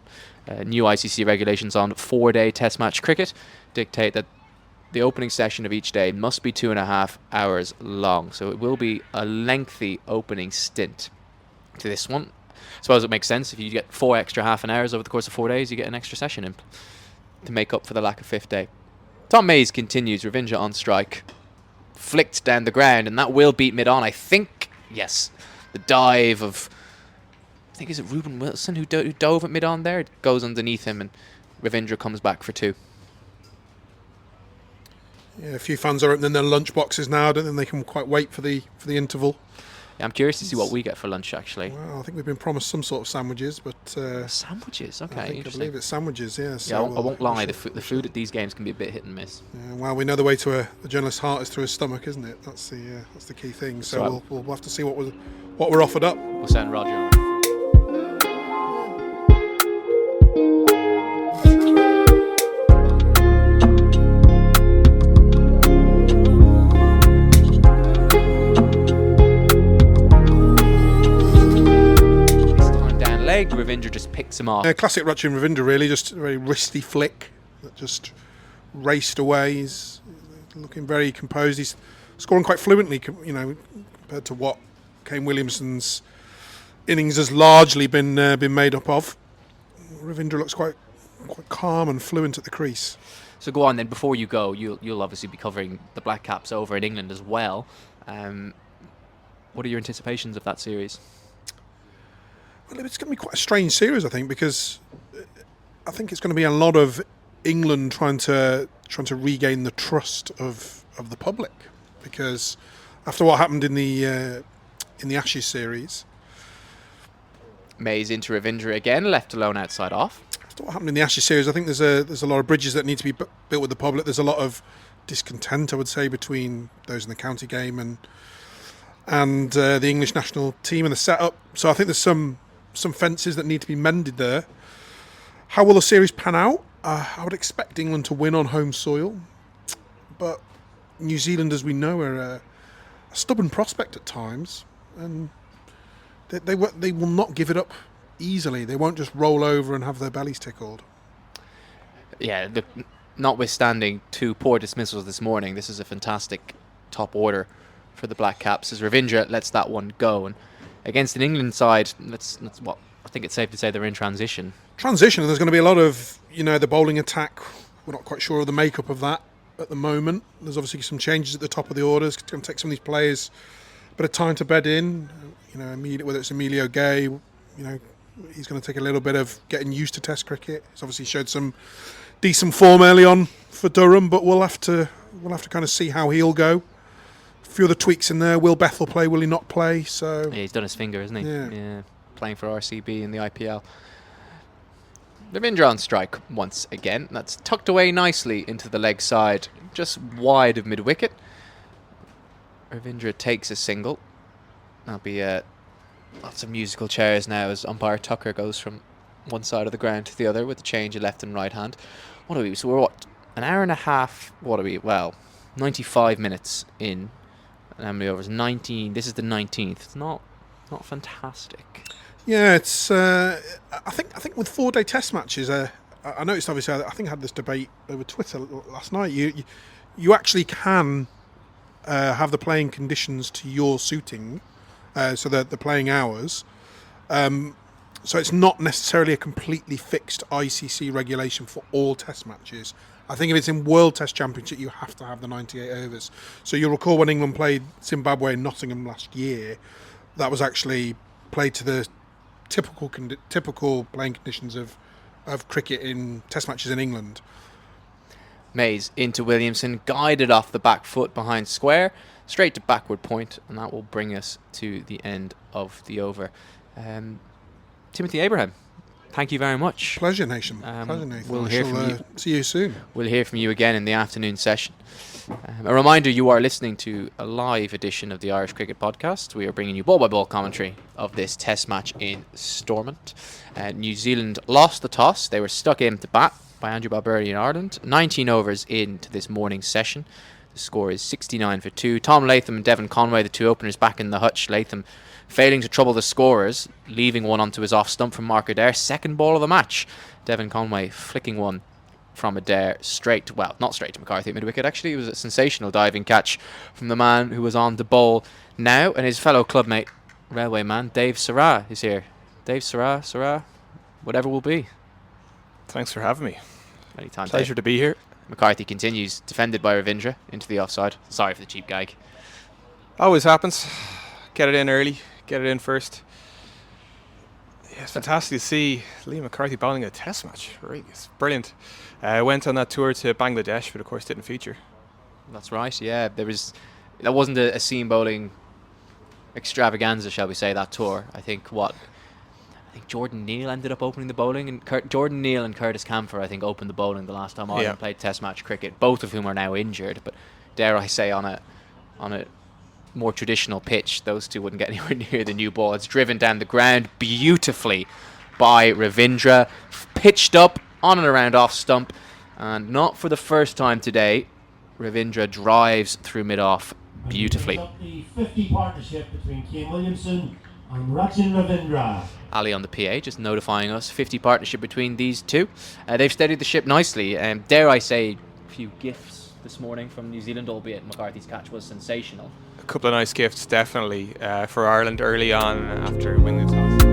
New ICC regulations on 4-day test match cricket dictate that the opening session of each day must be 2.5 hours long. So it will be a lengthy opening stint to this one. I suppose it makes sense. If you get 4 extra half an hours over the course of 4 days, you get an extra session in to make up for the lack of 5th day. Tom Mays continues. Ravindra on strike. Flicked down the ground, and that will beat mid-on. I think, yes, the dive of, I think, is it Ruben Wilson who dove at mid-on there? It goes underneath him, and Ravindra comes back for 2. Yeah, a few fans are opening their lunch boxes now. I don't think they can quite wait for the interval. Yeah, I'm curious to see what we get for lunch, actually. Well, I think we've been promised some sort of sandwiches, but... sandwiches? Okay, I believe it's sandwiches, yeah. So I won't lie, the food at these games can be a bit hit and miss. Yeah, well, we know the way to a journalist's heart is through his stomach, isn't it? That's the key thing. So we'll have to see what we're offered up. We'll send Roger on. just picks him off. Classic Rachin Ravindra, really, just a very wristy flick that just raced away. He's looking very composed. He's scoring quite fluently, compared to what Kane Williamson's innings has largely been made up of. Ravindra looks quite calm and fluent at the crease. So go on then. Before you go, you'll obviously be covering the Black Caps over in England as well. What are your anticipations of that series? Well, it's going to be quite a strange series, I think, because I think it's going to be a lot of England trying to regain the trust of the public, because after what happened in the Ashes series, Mays into Ravindra again, left alone outside off. after what happened in the Ashes series, I think there's a lot of bridges that need to be built with the public. There's a lot of discontent, I would say, between those in the county game and the English national team and the setup. So I think there's some fences that need to be mended there. How will the series pan out? I would expect England to win on home soil, but New Zealand, as we know, are a stubborn prospect at times, and they will not give it up easily. They won't just roll over and have their bellies tickled. Yeah, notwithstanding 2 poor dismissals this morning, this is a fantastic top order for the Black Caps as Ravindra lets that one go. And against an England side, that's what I think it's safe to say they're in transition. Transition, and there's going to be a lot of, the bowling attack. We're not quite sure of the makeup of that at the moment. There's obviously some changes at the top of the orders. It's going to take some of these players a bit of time to bed in. Whether it's Emilio Gay, he's going to take a little bit of getting used to Test cricket. He's obviously showed some decent form early on for Durham, but we'll have to kind of see how he'll go. A few other tweaks in there. Will Bethel play? Will he not play? So Yeah, he's done his finger, hasn't he? Yeah. Playing for RCB in the IPL. Ravindra on strike once again. That's tucked away nicely into the leg side, just wide of mid-wicket. Ravindra takes a single. That'll be lots of musical chairs now as umpire Tucker goes from one side of the ground to the other with the change of left and right hand. What are we? So we're an hour and a half. What are we? Well, 95 minutes in. And how many overs? 19. This is the 19th. It's not fantastic. yeah, it's. I think with 4-day Test matches, I noticed obviously. I think I had this debate over Twitter last night. You actually can have the playing conditions to your suiting, so that the playing hours. So it's not necessarily a completely fixed ICC regulation for all Test matches. I think if it's in World Test Championship, you have to have the 98 overs. So you'll recall when England played Zimbabwe in Nottingham last year, that was actually played to the typical playing conditions of cricket in Test matches in England. Mays into Williamson, guided off the back foot behind square, straight to backward point, and that will bring us to the end of the over. Timothy Abraham, thank you very much. Pleasure, Nathan. Pleasure, Nathan. We'll I hear shall, from you. See you soon. We'll hear from you again in the afternoon session. A reminder, you are listening to a live edition of the Irish Cricket Podcast. We are bringing you ball-by-ball commentary of this Test match in Stormont. New Zealand lost the toss. They were stuck in to bat by Andrew Balbirnie in Ireland. 19 overs into this morning's session. The score is 69 for 2. Tom Latham and Devon Conway, the two openers, back in the hutch. Latham failing to trouble the scorers, leaving one onto his off stump from Mark Adair. Second ball of the match. Devon Conway flicking one from Adair not straight to McCarthy at mid-wicket. Actually, it was a sensational diving catch from the man who was on the bowl now, and his fellow clubmate, railway man, Dave Sarah, is here. Dave Sarah, whatever will be. Thanks for having me. Anytime, Pleasure Dave. to be here. McCarthy continues, defended by Ravindra, into the offside. Sorry for the cheap gag. Always happens. Get it in early. Get it in first. Yeah, it's fantastic to see Liam McCarthy bowling a Test match. Really, it's brilliant. Went on that tour to Bangladesh, but of course didn't feature. That's right, yeah. That wasn't a seam bowling extravaganza, shall we say, that tour. I think Jordan Neal ended up opening the bowling, and Jordan Neal and Curtis Camphor, I think, opened the bowling the last time Ireland played Test match cricket, both of whom are now injured. But dare I say, on a more traditional pitch, those two wouldn't get anywhere near the new ball. It's driven down the ground beautifully by Ravindra, pitched up on and around off stump, and not for the first time today, Ravindra drives through mid-off beautifully. The 50 partnership between Kane Williamson and Rachin Ravindra. Ali on the PA just notifying us 50 partnership between these two. They've steadied the ship nicely. Dare I say, a few gifts this morning from New Zealand, albeit McCarthy's catch was sensational. A couple of nice gifts, definitely, for Ireland early on after winning the toss.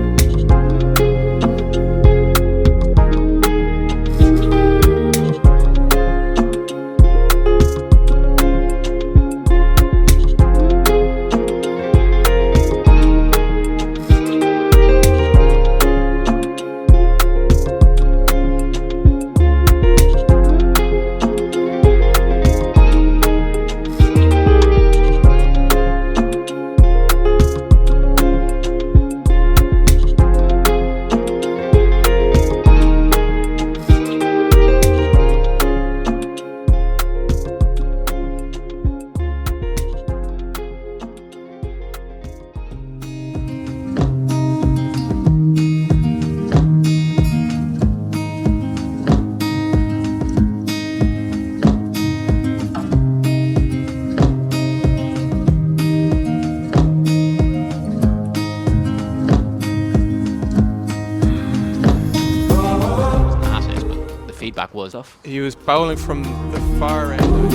Was off. He was bowling from the far end.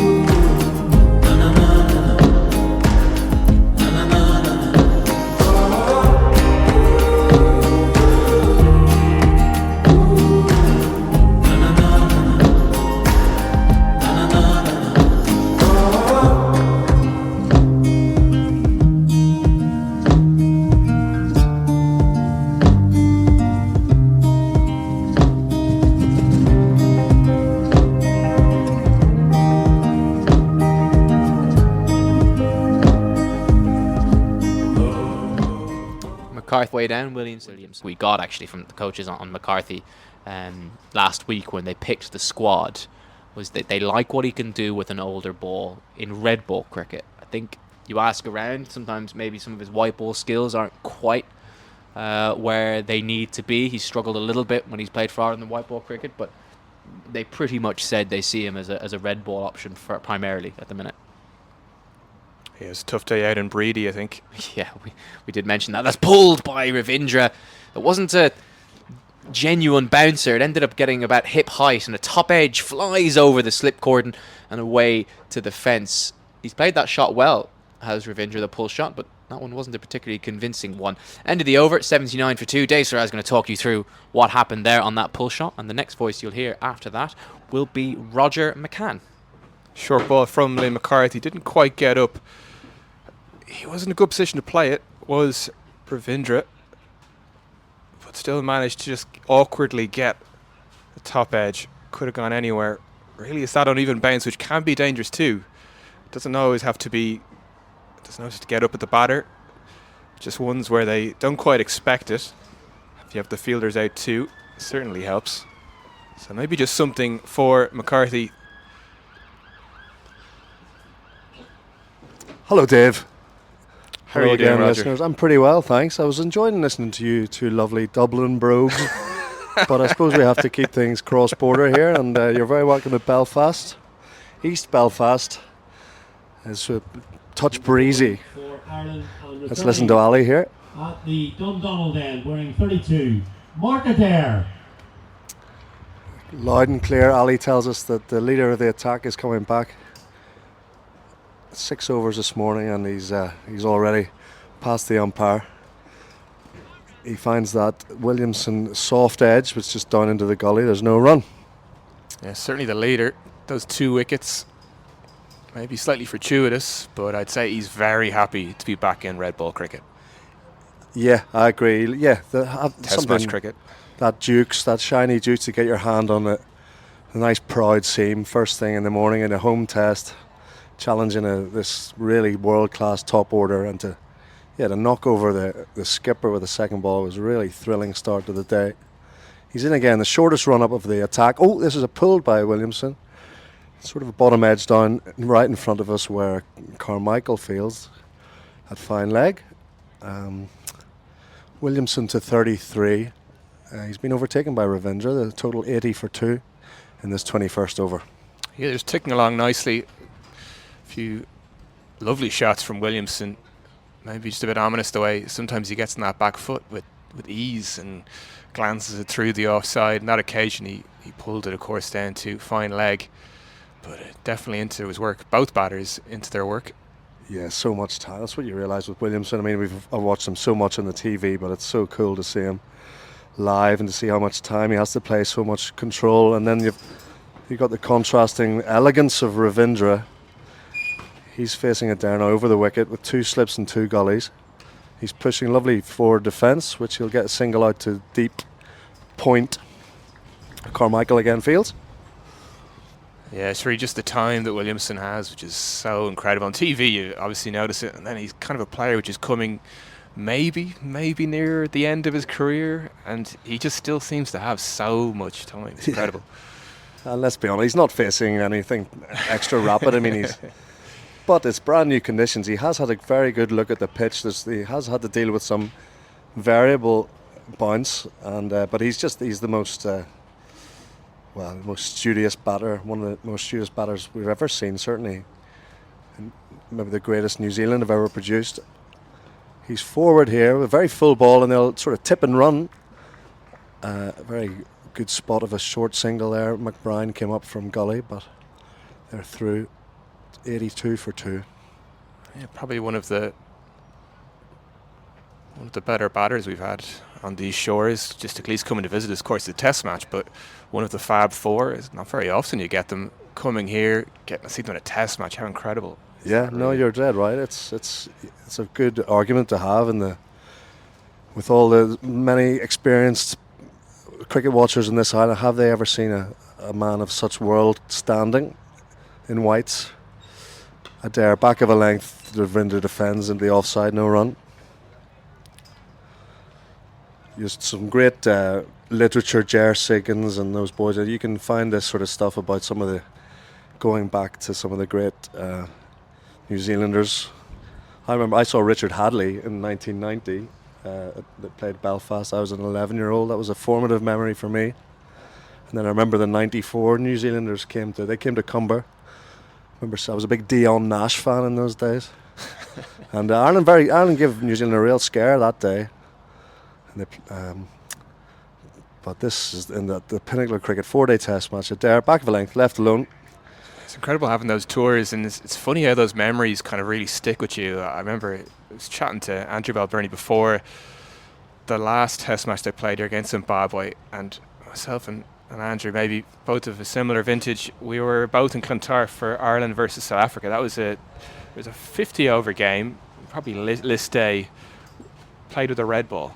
McCarthy way down, Williams. We got actually from the coaches on McCarthy last week when they picked the squad was that they like what he can do with an older ball in red ball cricket. I think you ask around, sometimes maybe some of his white ball skills aren't quite where they need to be. He's struggled a little bit when he's played for Ireland in white ball cricket, but they pretty much said they see him as a red ball option for primarily at the minute. It was a tough day out in Breedy, I think. Yeah, we did mention that. That's pulled by Ravindra. It wasn't a genuine bouncer. It ended up getting about hip height, and the top edge flies over the slip cordon and away to the fence. He's played that shot well, has Ravindra, the pull shot, but that one wasn't a particularly convincing one. End of the over, 79 for 2. Dave Sarraz is going to talk you through what happened there on that pull shot, and the next voice you'll hear after that will be Roger McCann. Short ball from Liam McCarthy. Didn't quite get up. He was in a good position to play it, was Ravindra, but still managed to just awkwardly get the top edge. Could have gone anywhere. Really, it's that uneven bounce, which can be dangerous too. Doesn't always have to be, doesn't always have to get up at the batter. Just ones where they don't quite expect it. If you have the fielders out too, it certainly helps. So maybe just something for McCarthy. Hello, Dave. How are you doing, Roger? Listeners? I'm pretty well, thanks. I was enjoying listening to you two lovely Dublin brogues, but I suppose we have to keep things cross-border here, and you're very welcome to Belfast. East Belfast is a touch breezy. Let's listen to Ali here. At the Dundonald end, wearing 32, Mark Adair. Loud and clear, Ali tells us that the leader of the attack is coming back. 6 overs this morning, and he's already past the umpire. He finds that Williamson soft edge, which is just down into the gully. There's no run. Yeah, certainly the leader. Those 2 wickets, maybe slightly fortuitous, but I'd say he's very happy to be back in red ball cricket. Yeah, I agree. Yeah, Test match cricket. That dukes, that shiny dukes to get your hand on it. A nice proud seam first thing in the morning in a home test, challenging this really world-class top order, and to knock over the skipper with the second ball was a really thrilling start to the day. He's in again, the shortest run-up of the attack. Oh, this is a pull by Williamson. Sort of a bottom edge down right in front of us where Carmichael fields at fine leg. Williamson to 33. He's been overtaken by Ravindra, the total 80 for 2 in this 21st over. Yeah, just ticking along nicely. A few lovely shots from Williamson. maybe just a bit ominous the way sometimes he gets on that back foot with ease and glances it through the offside. On that occasion, he pulled it, of course, down to fine leg. But definitely into his work. Both batters into their work. Yeah, so much time. That's what you realise with Williamson. I mean, I've watched him so much on the TV, but it's so cool to see him live and to see how much time he has to play, so much control. And then you've got the contrasting elegance of Ravindra. He's facing it down over the wicket with 2 slips and 2 gullies. He's pushing lovely forward defence, which he'll get a single out to deep point. Carmichael again fields. Yeah, it's really just the time that Williamson has, which is so incredible. On TV, you obviously notice it, and then he's kind of a player which is coming maybe near the end of his career, and he just still seems to have so much time. It's incredible. And let's be honest, he's not facing anything extra rapid. I mean, but it's brand new conditions. He has had a very good look at the pitch. He has had to deal with some variable bounce, and but he's the most the most studious batter, one of the most studious batters we've ever seen, certainly, and maybe the greatest New Zealand have ever produced. He's forward here with a very full ball, and they'll sort of tip and run. A very good spot of a short single there. McBride came up from gully, but they're through. 82 for 2. Yeah, probably one of the better batters we've had on these shores, just at least coming to visit us. Of course, the Test match, but one of the Fab Four. Is not very often you get them coming here, getting to see them in a Test match. How incredible! Yeah, no, you're dead right. It's a good argument to have with all the many experienced cricket watchers in this island. Have they ever seen a man of such world standing in whites? Adair back of a length, Ravindra defends in the offside, no run. Just some great literature, Ger Siggins and those boys. You can find this sort of stuff about going back to some of the great New Zealanders. I remember I saw Richard Hadley in 1990 that played Belfast. I was an 11-year-old. That was a formative memory for me. And then I remember the 94 New Zealanders came to Cumber. I was a big Dion Nash fan in those days. And Ireland gave New Zealand a real scare that day. And but this is in the pinnacle of cricket, 4-day Test match. Adair back of a length, left alone. It's incredible having those tours, and it's funny how those memories kind of really stick with you. I remember I was chatting to Andrew Balbirnie before the last Test match they played here against Zimbabwe, and myself and Andrew, maybe both of a similar vintage, we were both in Clontarf for Ireland versus South Africa. It was a 50-over game, probably list day, played with a red ball.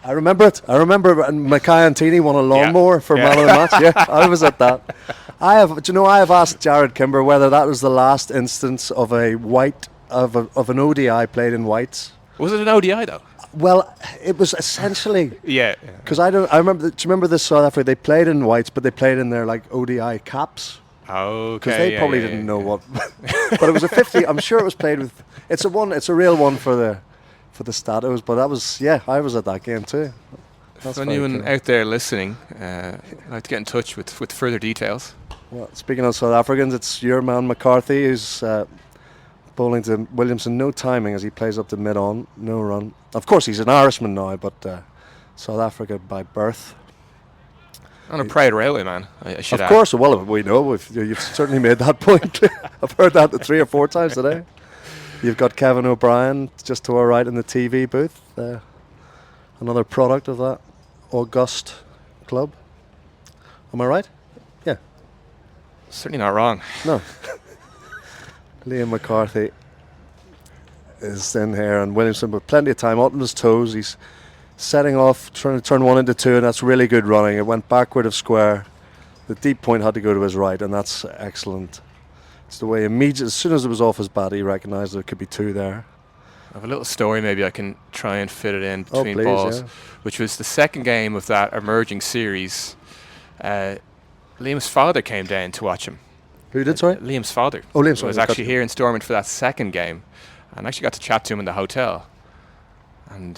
I remember it. And Mackay and Teeny won a lawnmower for man of the match. Yeah, I was at that. I have asked Jared Kimber whether that was the last instance of an ODI played in whites. Was it an ODI though? Well, it was essentially. Yeah. Because I remember. Do you remember this South Africa? They played in whites, but they played in their ODI caps. Okay. Because they probably didn't know what. But it was a 50. I'm sure it was played with. It's a real one for the statos. But that was I was at that game too. If anyone out there listening, I'd like to get in touch with further details. Well, speaking of South Africans, it's your man McCarthy who's bowling to Williamson. No timing as he plays up to mid-on, no run. Of course, he's an Irishman now, but South Africa by birth. On a proud railway man, I should add. Of course, well, we know. You've certainly made that point. I've heard that 3 or 4 times today. You've got Kevin O'Brien just to our right in the TV booth. Another product of that august club. Am I right? Yeah. Certainly not wrong. No. Liam McCarthy is in here, and Williamson with plenty of time out on his toes. He's setting off, trying to turn 1 into 2, and that's really good running. It went backward of square. The deep point had to go to his right, and that's excellent. It's the way as soon as it was off his bat, he recognised there could be 2 there. I have a little story, maybe I can try and fit it in between please, balls, yeah. Which was the second game of that emerging series. Liam's father came down to watch him. Who did, sorry? Liam's father. Oh, Liam's father. Was actually here in Stormont for that second game, and actually got to chat to him in the hotel. And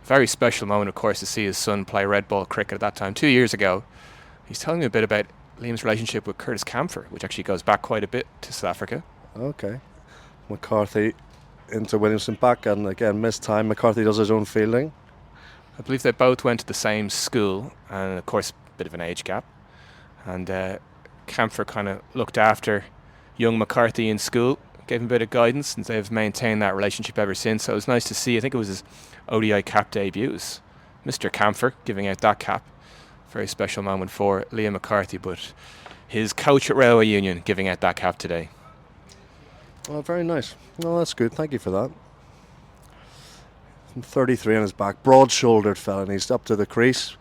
very special moment, of course, to see his son play red ball cricket at that time, 2 years ago. He's telling me a bit about Liam's relationship with Curtis Camphor, which actually goes back quite a bit to South Africa. Okay. McCarthy into Williamson back, and again missed time. McCarthy does his own fielding. I believe they both went to the same school, and of course, a bit of an age gap. And Camphor kind of looked after young McCarthy in school, gave him a bit of guidance, and they've maintained that relationship ever since. So it was nice to see. I think it was his ODI cap debut. It was Mr. Camphor giving out that cap. Very special moment for Liam McCarthy, but his coach at Railway Union giving out that cap today. Oh, very nice. No, that's good. Thank you for that. 33 on his back, broad-shouldered fella, and he's up to the crease.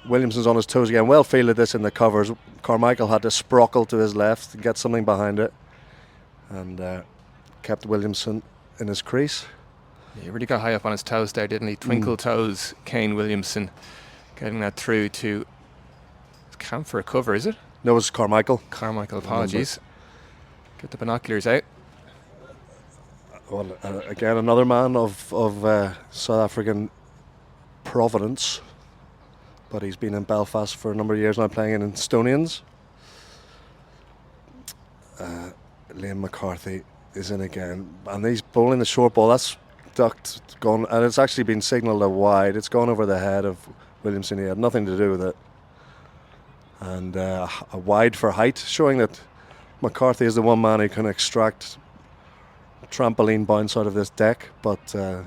Williamson's on his toes again. Well fielded this in the covers. Carmichael had to sprockle to his left and get something behind it, and kept Williamson in his crease. Yeah, he really got high up on his toes there, didn't he? Twinkle toes, Kane Williamson, getting that through to Camphor a cover, is it? No, it's Carmichael. Carmichael, apologies. Get the binoculars out. Well, again, another man of South African provenance, but he's been in Belfast for a number of years now, playing in Estonians. Liam McCarthy is in again, and he's bowling the short ball. That's ducked, gone, and it's actually been signalled a wide. It's gone over the head of Williamson. He had nothing to do with it. And a wide for height, showing that McCarthy is the one man who can extract trampoline bounce out of this deck, but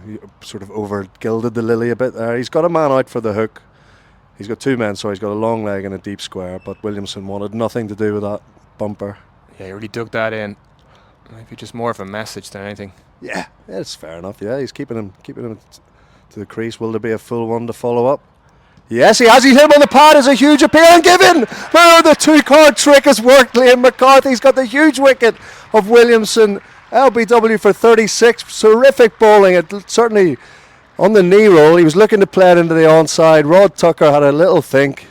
he sort of over gilded the lily a bit there. He's got a man out for the hook. He's got two men, so he's got a long leg and a deep square, but Williamson wanted nothing to do with that bumper. Yeah, he really dug that in. Maybe just more of a message than anything. Yeah, it's fair enough. Yeah, he's keeping him to the crease. Will there be a full one to follow up? Yes, he has. He's hit him on the pad. Is a huge appeal and given. Oh, the two-card trick has worked. Liam McCarthy's got the huge wicket of Williamson. LBW for 36. Terrific bowling. It certainly on the knee roll. He was looking to play it into the onside. Rod Tucker had a little think.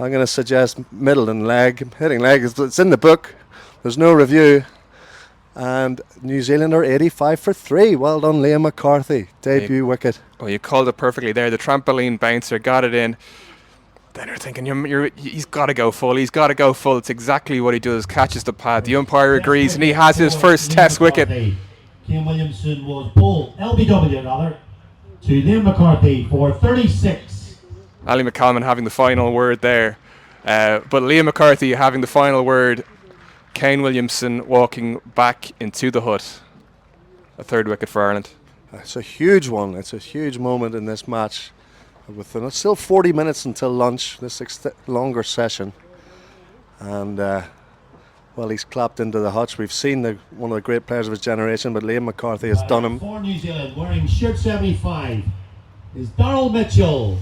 I'm going to suggest middle and leg. Hitting leg, it's in the book. There's no review. And New Zealand are 85 for 3. Well done, Liam McCarthy. Debut wicket. Well, you called it perfectly there. The trampoline bouncer got it in. Then you're thinking, he's got to go full. He's got to go full. It's exactly what he does. Catches the pad. The umpire agrees, and he has his first Test wicket. Kane Williamson was bowled, LBW rather, to Liam McCarthy for 36. Ali McCalman having the final word there. But Liam McCarthy having the final word. Kane Williamson walking back into the hut. A third wicket for Ireland. It's a huge one. It's a huge moment in this match. With still 40 minutes until lunch, this longer session. And, well, he's clapped into the hutch. We've seen one of the great players of his generation, but Liam McCarthy has done him. For New Zealand, wearing shirt 75, is Darryl Mitchell.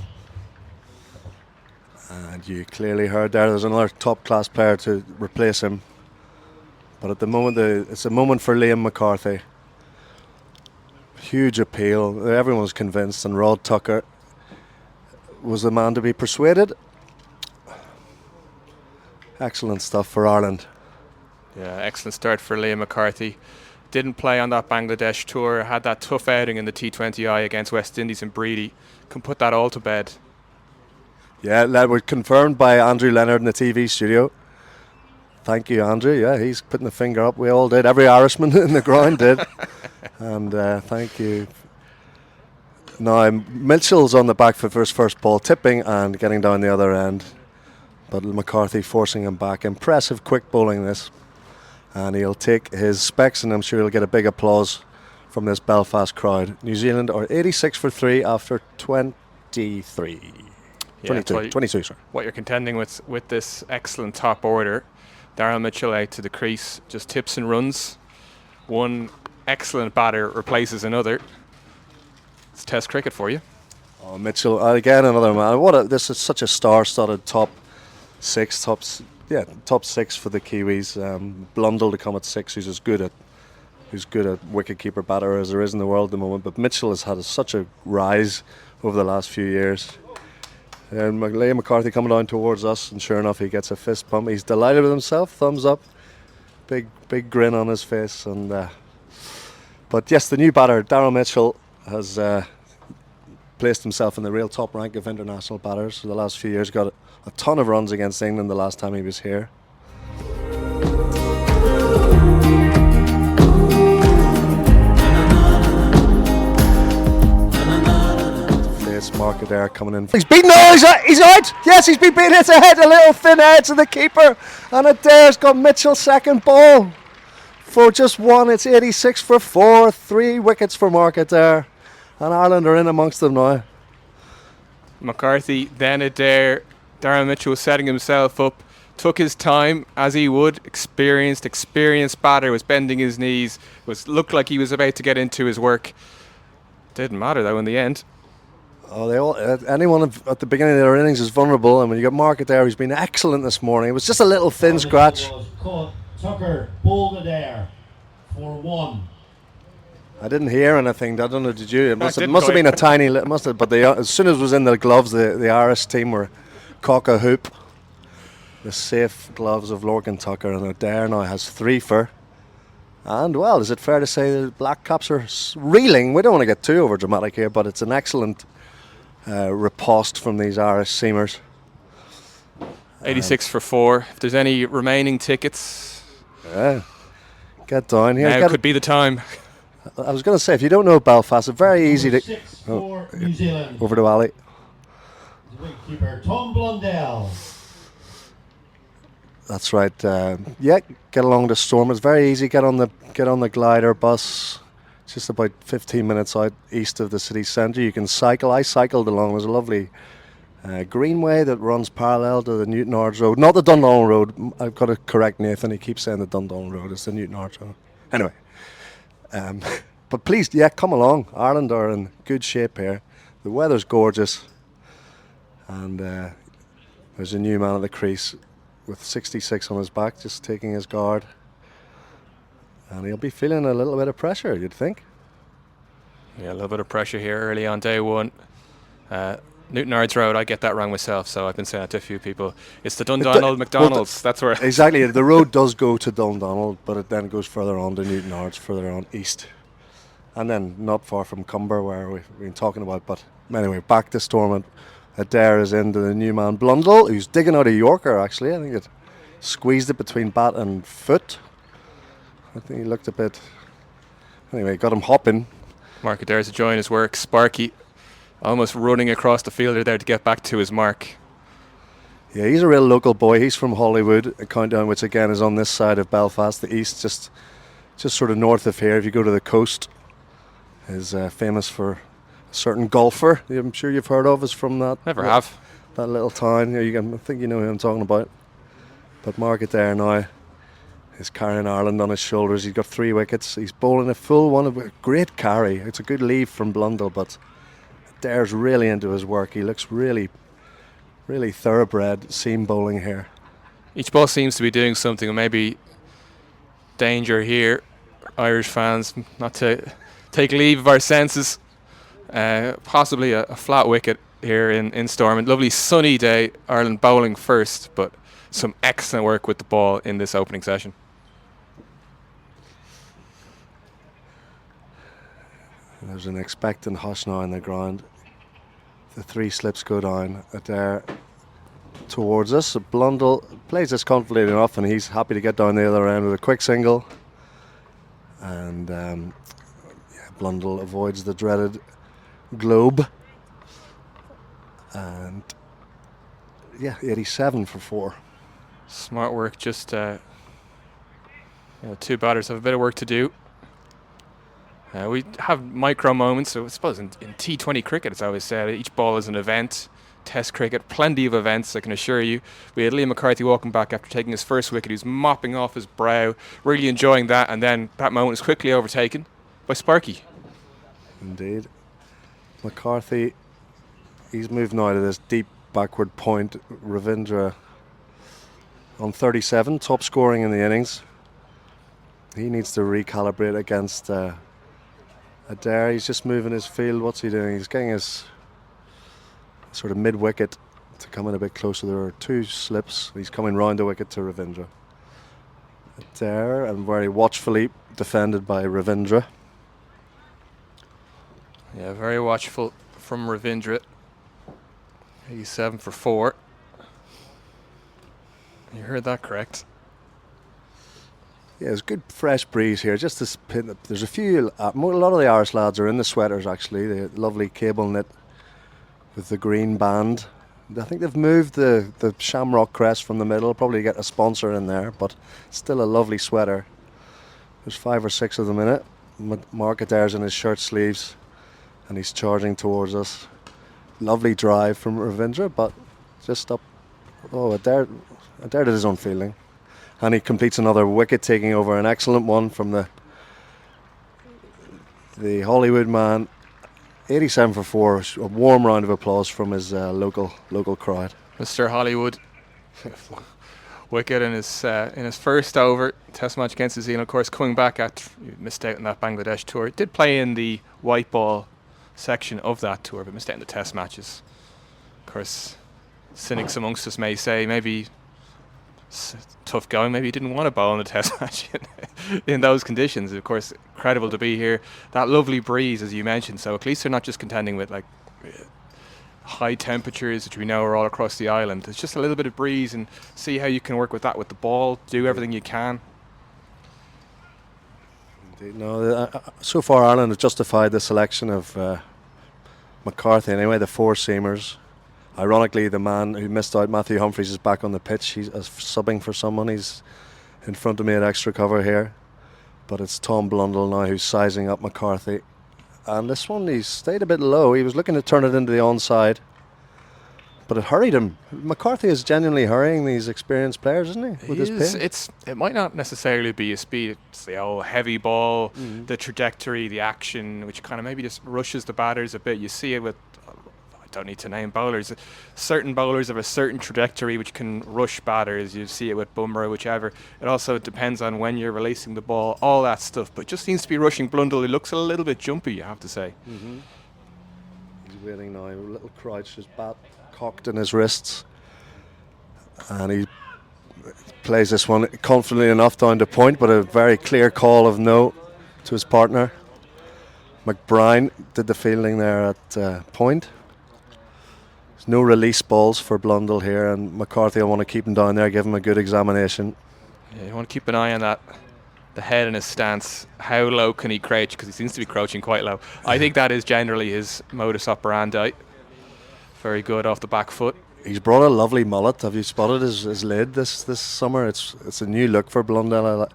And you clearly heard there's another top-class player to replace him. But at the moment, it's a moment for Liam McCarthy. Huge appeal. Everyone's convinced, and Rod Tucker was the man to be persuaded. Excellent stuff for Ireland. Yeah, excellent start for Liam McCarthy. Didn't play on that Bangladesh tour. Had that tough outing in the T20I against West Indies and Breedy. Can put that all to bed. Yeah, that was confirmed by Andrew Leonard in the TV studio. Thank you, Andrew. Yeah, he's putting the finger up. We all did. Every Irishman in the ground did. And thank you. Now, Mitchell's on the back foot for his first ball, tipping and getting down the other end. But McCarthy forcing him back. Impressive quick bowling this. And he'll take his specs, and I'm sure he'll get a big applause from this Belfast crowd. New Zealand are 86 for 3 after 23. Yeah, 22, sorry. What you're contending with this excellent top order. Darryl Mitchell out to the crease, just tips and runs. One excellent batter replaces another. It's Test cricket for you. Oh, Mitchell again, another man. This is such a star-studded top six for the Kiwis. Blundell to come at 6, who's good at wicketkeeper batter as there is in the world at the moment. But Mitchell has had such a rise over the last few years. And Liam McCarthy coming down towards us, and sure enough, he gets a fist pump. He's delighted with himself, thumbs up, big grin on his face. And but yes, the new batter, Darryl Mitchell, has placed himself in the real top rank of international batters for the last few years. Got a ton of runs against England the last time he was here. It's Mark Adair coming in. He's beaten. No, he's out. Yes, he's been beaten. It's a head, a little thin edge of the keeper. And Adair's got Mitchell's second ball for just one. It's 86 for 4. 3 wickets for Mark Adair. And Ireland are in amongst them now. McCarthy, then Adair. Darren Mitchell was setting himself up. Took his time, as he would. Experienced batter, was bending his knees. Looked like he was about to get into his work. Didn't matter though in the end. Oh, anyone at the beginning of their innings is vulnerable, and when you got Mark Adair, who's been excellent this morning. It was just a little thin scratch. Tucker bowled Adair for 1. I didn't hear anything. I don't know. Did you? It must have been a tiny. But as soon as it was in the gloves, the Irish team were cock a hoop. The safe gloves of Lorcan Tucker, and Adair now has 3 for. And well, is it fair to say the Black Caps are reeling? We don't want to get too over dramatic here, but it's an excellent riposte from these Irish seamers. 86 for 4. If there's any remaining tickets, get down here. Now could be the time. I was going to say, if you don't know Belfast, it's very easy to. 6 for New Zealand. Over to Ali. The wicketkeeper Tom Blundell. That's right. Get along the Storm. It's very easy. Get on the glider bus. It's just about 15 minutes out east of the city centre. You can cycle. I cycled along. There's a lovely greenway that runs parallel to the Newton Ards Road. Not the Dundonald Road. I've got to correct Nathan. He keeps saying the Dundonald Road. It's the Newton Ards Road. Anyway. But please, come along. Ireland are in good shape here. The weather's gorgeous. And there's a new man at the crease with 66 on his back, just taking his guard. And he'll be feeling a little bit of pressure, you'd think. Yeah, a little bit of pressure here early on day 1. Newton Ards Road, I get that wrong myself, so I've been saying that to a few people. It's the Dundonald McDonald's, that's where... Exactly, the road does go to Dundonald, but it then goes further on to Newton Ards, further on east. And then not far from Cumber, where we've been talking about. But anyway, back to Stormont. Adair is into the new man Blundell, who's digging out a Yorker, actually. I think it squeezed it between bat and foot. I think he looked a bit... Anyway, got him hopping. Mark Adair's enjoying his work. Sparky almost running across the fielder there to get back to his mark. Yeah, he's a real local boy. He's from Hollywood, a countdown which again is on this side of Belfast, the east, just sort of north of here. If you go to the coast, is famous for a certain golfer I'm sure you've heard of. Is from that. Never have. That little town. I think you know who I'm talking about. But Mark Adair now is carrying Ireland on his shoulders. He's got 3 wickets. He's bowling a full one. A great carry. It's a good leave from Blundell, but Adair's really into his work. He looks really thoroughbred seam bowling here. Each ball seems to be doing something, and maybe danger here, Irish fans, not to take leave of our senses. Possibly a flat wicket here in Stormont. Lovely sunny day, Ireland bowling first, but some excellent work with the ball in this opening session. There's an expectant hush now on the ground. The 3 slips go down. Adair towards us. Blundell plays this confidently enough, and he's happy to get down the other end with a quick single. And Blundell avoids the dreaded globe. And 87 for 4. Smart work. Just 2 batters have a bit of work to do. We have micro moments, so I suppose in T20 cricket, it's always said, each ball is an event. Test cricket, plenty of events, I can assure you. We had Liam McCarthy walking back after taking his first wicket. He was mopping off his brow, really enjoying that, and then that moment was quickly overtaken by Sparky. Indeed. McCarthy, he's moved now to this deep backward point. Ravindra on 37, top scoring in the innings. He needs to recalibrate against Adair. He's just moving his field. What's he doing? He's getting his sort of mid-wicket to come in a bit closer. There are 2 slips. He's coming round the wicket to Ravindra. Adair, and very watchfully defended by Ravindra. Yeah, very watchful from Ravindra. 87 for 4. You heard that correct. Yeah, there's good fresh breeze here. Just this pin, there's a lot of the Irish lads are in the sweaters actually. The lovely cable knit with the green band. I think they've moved the shamrock crest from the middle, probably get a sponsor in there, but still a lovely sweater. There's 5 or 6 of them in it. Mark Adair's in his shirt sleeves and he's charging towards us. Lovely drive from Ravindra, but just up. Oh, Adair did his own fielding. And he completes another wicket, taking over an excellent one from the Hollywood man. 87 for 4. A warm round of applause from his local crowd. Mr. Hollywood, wicket in his first over Test match against New Zealand. Of course, coming back at missed out on that Bangladesh tour. Did play in the white ball section of that tour, but missed out in the Test matches. Of course, cynics amongst us may say maybe tough going. Maybe he didn't want to bowl in a Test match in those conditions. Of course, incredible to be here. That lovely breeze, as you mentioned. So at least they're not just contending with like high temperatures, which we know are all across the island. It's just a little bit of breeze, and see how you can work with that with the ball. Do everything you can. Indeed. No, so far Ireland have justified the selection of McCarthy anyway, the 4 seamers. Ironically, the man who missed out, Matthew Humphreys, is back on the pitch. He's subbing for someone. He's in front of me at extra cover here. But it's Tom Blundell now who's sizing up McCarthy. And this one, he stayed a bit low. He was looking to turn it into the onside, but it hurried him. McCarthy is genuinely hurrying these experienced players, isn't he? With his pace. It might not necessarily be a speed. It's the old heavy ball, the trajectory, the action, which kind of maybe just rushes the batters a bit. You see it with, I don't need to name bowlers. Certain bowlers have a certain trajectory which can rush batters. You see it with Bumrah, whichever. It also depends on when you're releasing the ball, all that stuff. But it just seems to be rushing Blundell. He looks a little bit jumpy, you have to say. He's waiting now. A little crouch, his bat cocked in his wrists. And he plays this one confidently enough down to point, but a very clear call of no to his partner. McBride did the fielding there at point. There's no release balls for Blundell here, and McCarthy will want to keep him down there, give him a good examination. Yeah, you want to keep an eye on that, the head and his stance. How low can he crouch? Because he seems to be crouching quite low. I think that is generally his modus operandi. Very good off the back foot. He's brought a lovely mullet. Have you spotted his lid this summer? It's a new look for Blundell.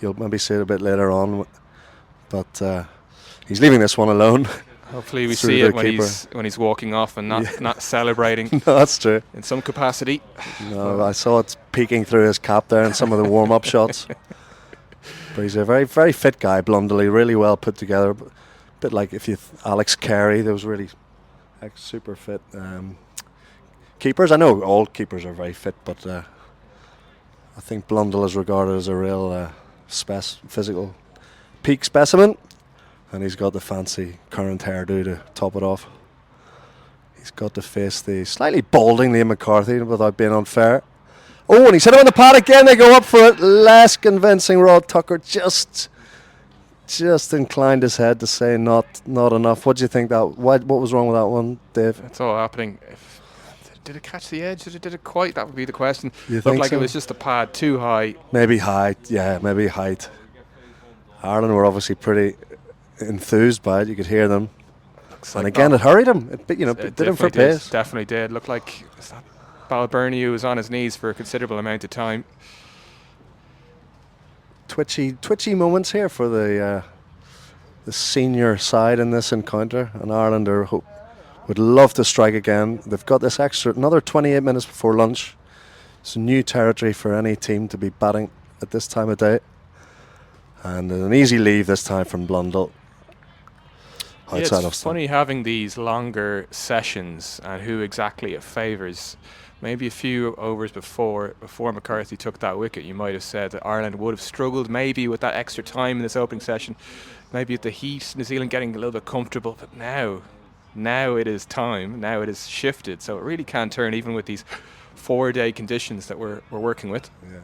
You'll maybe see it a bit later on, but he's leaving this one alone. Hopefully we see it when he's walking off and not celebrating. No, that's true. In some capacity. No, I saw it peeking through his cap there in some of the warm-up shots. But he's a very, very fit guy, Blundell. He really well put together. A bit like Alex Carey, that was really super fit. Keepers, I know all keepers are very fit, but I think Blundell is regarded as a real physical peak specimen. And he's got the fancy current hairdo to top it off. He's got to face the slightly balding Liam McCarthy without being unfair. Oh, and he's hit him on the pad again. They go up for it. Less convincing. Rod Tucker just inclined his head to say not enough. What do you think what was wrong with that one, Dave? It's all happening. Did it catch the edge? Did it quite? That would be the question. Looked like so? It was just a pad too high. Maybe height. Yeah, maybe height. Ireland were obviously pretty enthused by it. You could hear them. And again, it hurried him. It did him for pace. Definitely did. Looked like Balbirnie, who was on his knees for a considerable amount of time. Twitchy moments here for the senior side in this encounter, and Ireland would love to strike again. They've got this another 28 minutes before lunch. It's new territory for any team to be batting at this time of day, and an easy leave this time from Blundell. It's funny having these longer sessions and who exactly it favours. Maybe a few overs before McCarthy took that wicket, you might have said that Ireland would have struggled maybe with that extra time in this opening session. Maybe with the heat, New Zealand getting a little bit comfortable. But now it is time. Now it is shifted. So it really can turn even with these 4-day conditions that we're working with. Yeah.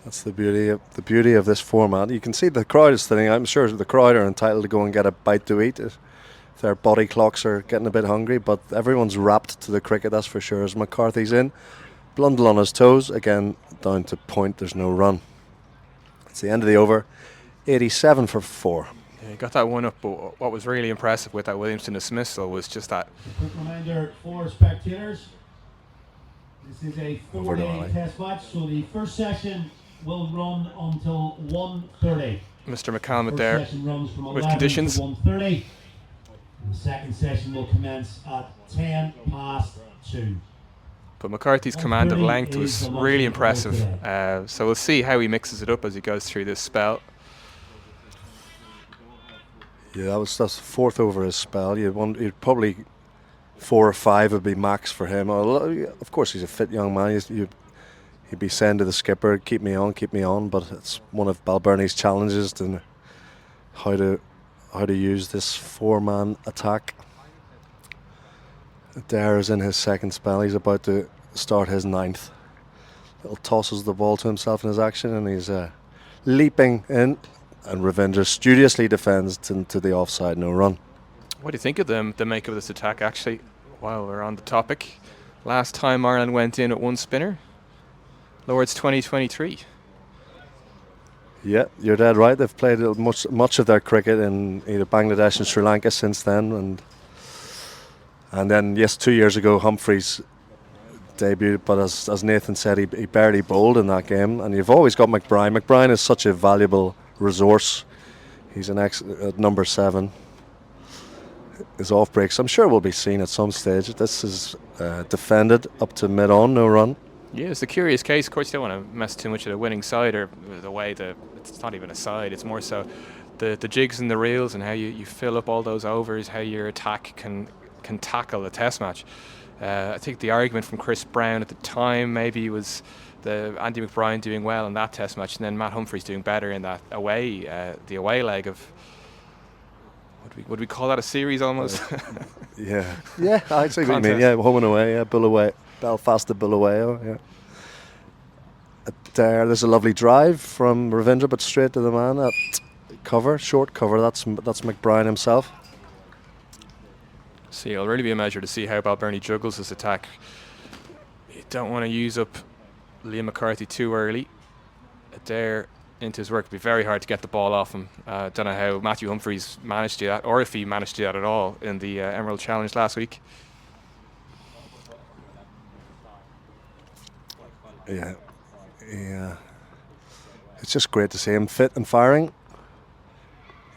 That's the beauty of this format. You can see the crowd is thinning. I'm sure the crowd are entitled to go and get a bite to eat if their body clocks are getting a bit hungry, but everyone's wrapped to the cricket, that's for sure. As McCarthy's in, Blundell on his toes, again down to point, there's no run. It's the end of the over, 87 for 4. Yeah, he got that one up, but what was really impressive with that Williamson dismissal was just that. A quick reminder for spectators, this is a Over the 4-day line. test match, so the first session will run until 1:30. Mr. McCalmont First there session runs from with 11 conditions. to 1:30. And the second session will commence at 2:10. But McCarthy's command of 1:30 length is was the really lunch interval impressive. today. So we'll see how he mixes it up as he goes through this spell. Yeah, that's fourth over his spell. You'd probably 4 or 5 would be max for him. Of course, he's a fit young man. He'd be saying to the skipper, keep me on. But it's one of Balbirnie's challenges to know how to use this 4-man attack. Adair is in his second spell. He's about to start his 9th. Little tosses the ball to himself in his action, and he's leaping in. And Ravindra studiously defends to the offside, no run. What do you think of the make of this attack, actually, while we're on the topic? Last time Ireland went in at one spinner, Lords 2023. Yeah, you're dead right. They've played much of their cricket in either Bangladesh and Sri Lanka since then, and then yes, 2 years ago Humphreys debuted, but as Nathan said, he barely bowled in that game. And you've always got McBride. McBride is such a valuable resource. He's an at number 7. His off breaks, I'm sure, will be seen at some stage. This is defended up to mid-on, no run. Yeah, it's a curious case. Of course, you don't want to mess too much of the winning side or the way it's not even a side. It's more so the jigs and the reels and how you fill up all those overs, how your attack can tackle a test match. I think the argument from Chris Brown at the time maybe was the Andy McBride doing well in that test match, and then Matt Humphreys doing better in that the away leg of, would we call that a series almost? Yeah, I'd say what you mean. Yeah, home and away. Yeah, Bull away, Belfast to Bull away. Oh, yeah. There's a lovely drive from Ravindra, but straight to the man at cover, short cover. That's McBride himself. See, it'll really be a measure to see how Balbirnie juggles his attack. You don't want to use up Liam McCarthy too early. Adair into his work. It'd be very hard to get the ball off him. Don't know how Matthew Humphreys managed to do that, or if he managed to do that at all in the Emerald Challenge last week. Yeah. It's just great to see him fit and firing.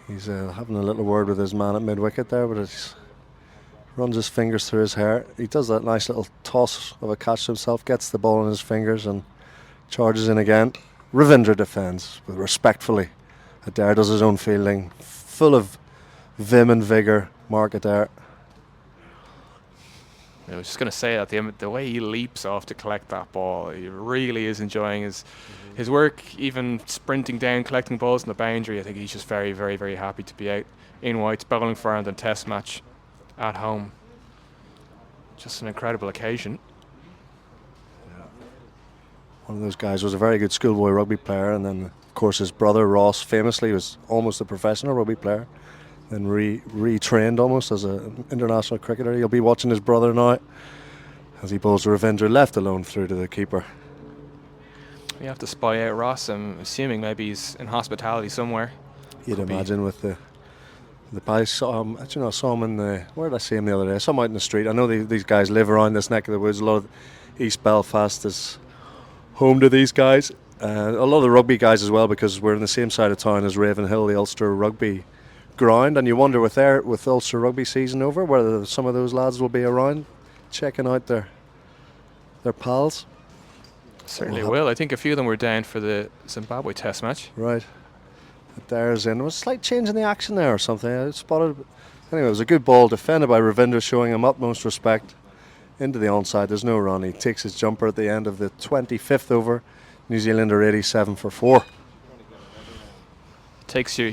He's having a little word with his man at mid-wicket there, but he's runs his fingers through his hair. He does that nice little toss of a catch to himself, gets the ball in his fingers and charges in again. Ravindra defends with respectfully. Adair does his own fielding, full of vim and vigour. Mark Adair. I was just going to say that the way he leaps off to collect that ball, he really is enjoying his work, even sprinting down, collecting balls in the boundary. I think he's just very, very, very happy to be out in whites, bowling for Ireland in test match at home. Just an incredible occasion. One of those guys was a very good schoolboy rugby player, and then of course his brother Ross famously was almost a professional rugby player, then retrained almost as an international cricketer. You'll be watching his brother now as he bowls Ravindra left alone through to the keeper. We have to spy out Ross. I'm assuming maybe he's in hospitality somewhere. You'd Could imagine with the I saw him. I saw him in the. Where did I see him the other day? I saw him out in the street. I know these guys live around this neck of the woods. A lot of East Belfast is home to these guys. A lot of the rugby guys as well, because we're in the same side of town as Ravenhill, the Ulster rugby ground. And you wonder with Ulster rugby season over, whether some of those lads will be around checking out their pals. Certainly will. I think a few of them were down for the Zimbabwe test match. Right. There's in. There was a slight change in the action there or something. I spotted. Anyway, it was a good ball defended by Ravindra, showing him utmost respect. Into the onside. There's no run. He takes his jumper at the end of the 25th over. New Zealand are 87 for 4. He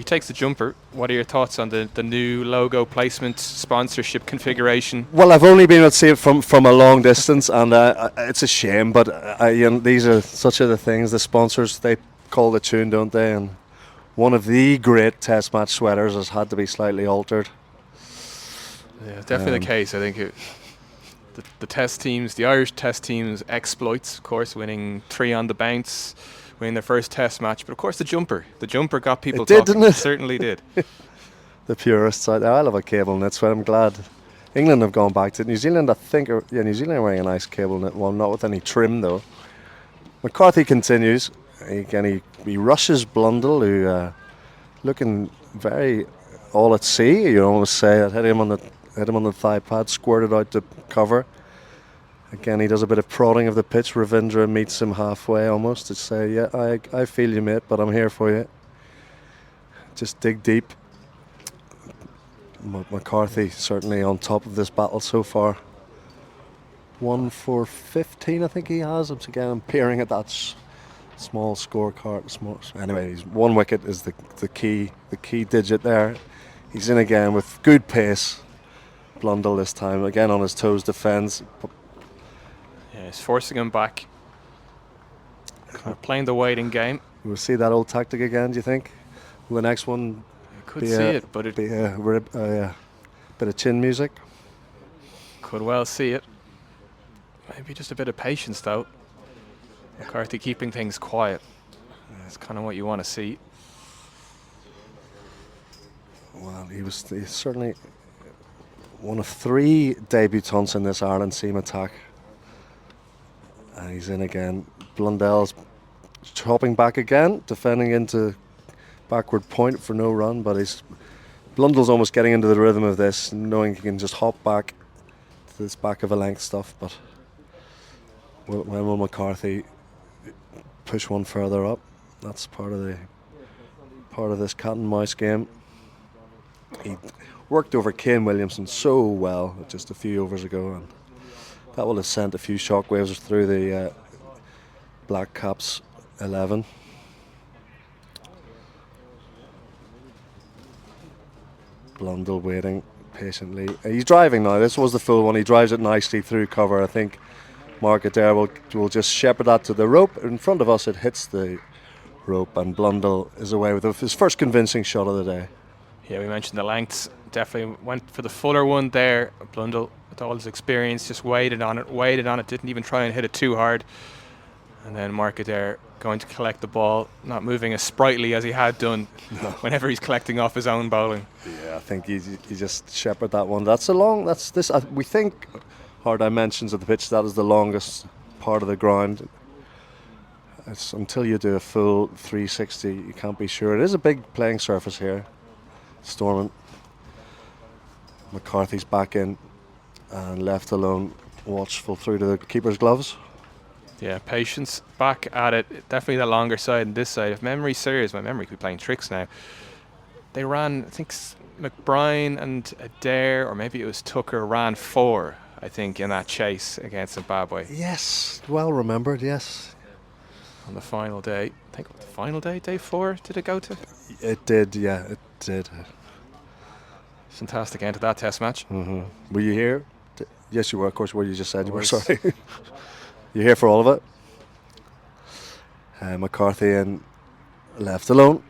takes the jumper. What are your thoughts on the new logo placement, sponsorship configuration? Well, I've only been able to see it from a long distance, and it's a shame. But these are such of the things. The sponsors, they call the tune, don't they? And one of the great test match sweaters has had to be slightly altered. Yeah, definitely the case. I think the test teams, the Irish test teams, exploits, of course, winning 3 on the bounce, winning their first test match. But of course, the jumper got people talking. Didn't it? It certainly did. the purists out there. I love a cable knit sweat. I'm glad England have gone back to it. New Zealand, I think, New Zealand are wearing a nice cable knit one, not with any trim though. McCarthy continues. Again, he rushes Blundell, who looking very all at sea. You almost say it. Hit him on the thigh pad, squirted out to cover. Again, he does a bit of prodding of the pitch. Ravindra meets him halfway almost to say, yeah, I feel you, mate, but I'm here for you. Just dig deep. McCarthy certainly on top of this battle so far. 1 for 15, I think he has. Again, I'm peering at that small scorecard. Anyway, he's 1 wicket is the key digit there. He's in again with good pace. Blundell this time again on his toes, defends. Yeah, he's forcing him back. Kind of playing the waiting game. We'll see that old tactic again. Do you think? Will the next one? Could see it, but it be a bit of chin music. Could well see it. Maybe just a bit of patience though. McCarthy keeping things quiet. That's kind of what you want to see. Well, he's certainly one of 3 debutants in this Ireland team attack. And he's in again. Blundell's chopping back again, defending into backward point for no run, but Blundell's almost getting into the rhythm of this, knowing he can just hop back to this back of a length stuff. But when will McCarthy push one further up? That's part of this cat and mouse game. He worked over Kane Williamson so well just a few overs ago, and that will have sent a few shockwaves through the Black Caps 11. Blundell waiting patiently. He's driving now. This was the full one. He drives it nicely through cover. I think Mark Adair will just shepherd that to the rope. In front of us, it hits the rope, and Blundell is away with his first convincing shot of the day. Yeah, we mentioned the lengths. Definitely went for the fuller one there. Blundell, with all his experience, just waited on it, didn't even try and hit it too hard. And then Mark Adair going to collect the ball, not moving as sprightly as he had done whenever he's collecting off his own bowling. Yeah, I think he just shepherded that one. We think our dimensions of the pitch, that is the longest part of the ground. Until you do a full 360, you can't be sure. It is a big playing surface here. Stormont. McCarthy's back in and left alone, watchful through to the keeper's gloves. Yeah, patience, back at it. Definitely the longer side and this side. If memory serves, my memory could be playing tricks now. They ran, I think McBride and Adair, or maybe it was Tucker, ran 4, I think, in that chase against Zimbabwe. Yes, well remembered, yes. On the final day. I think the final day, day 4, did it go to? It did, yeah, it did. Fantastic end to that test match. Mm-hmm. Were you here? Yes, you were, of course. What you just said, you were, sorry. You're here for all of it. McCarthy and left alone.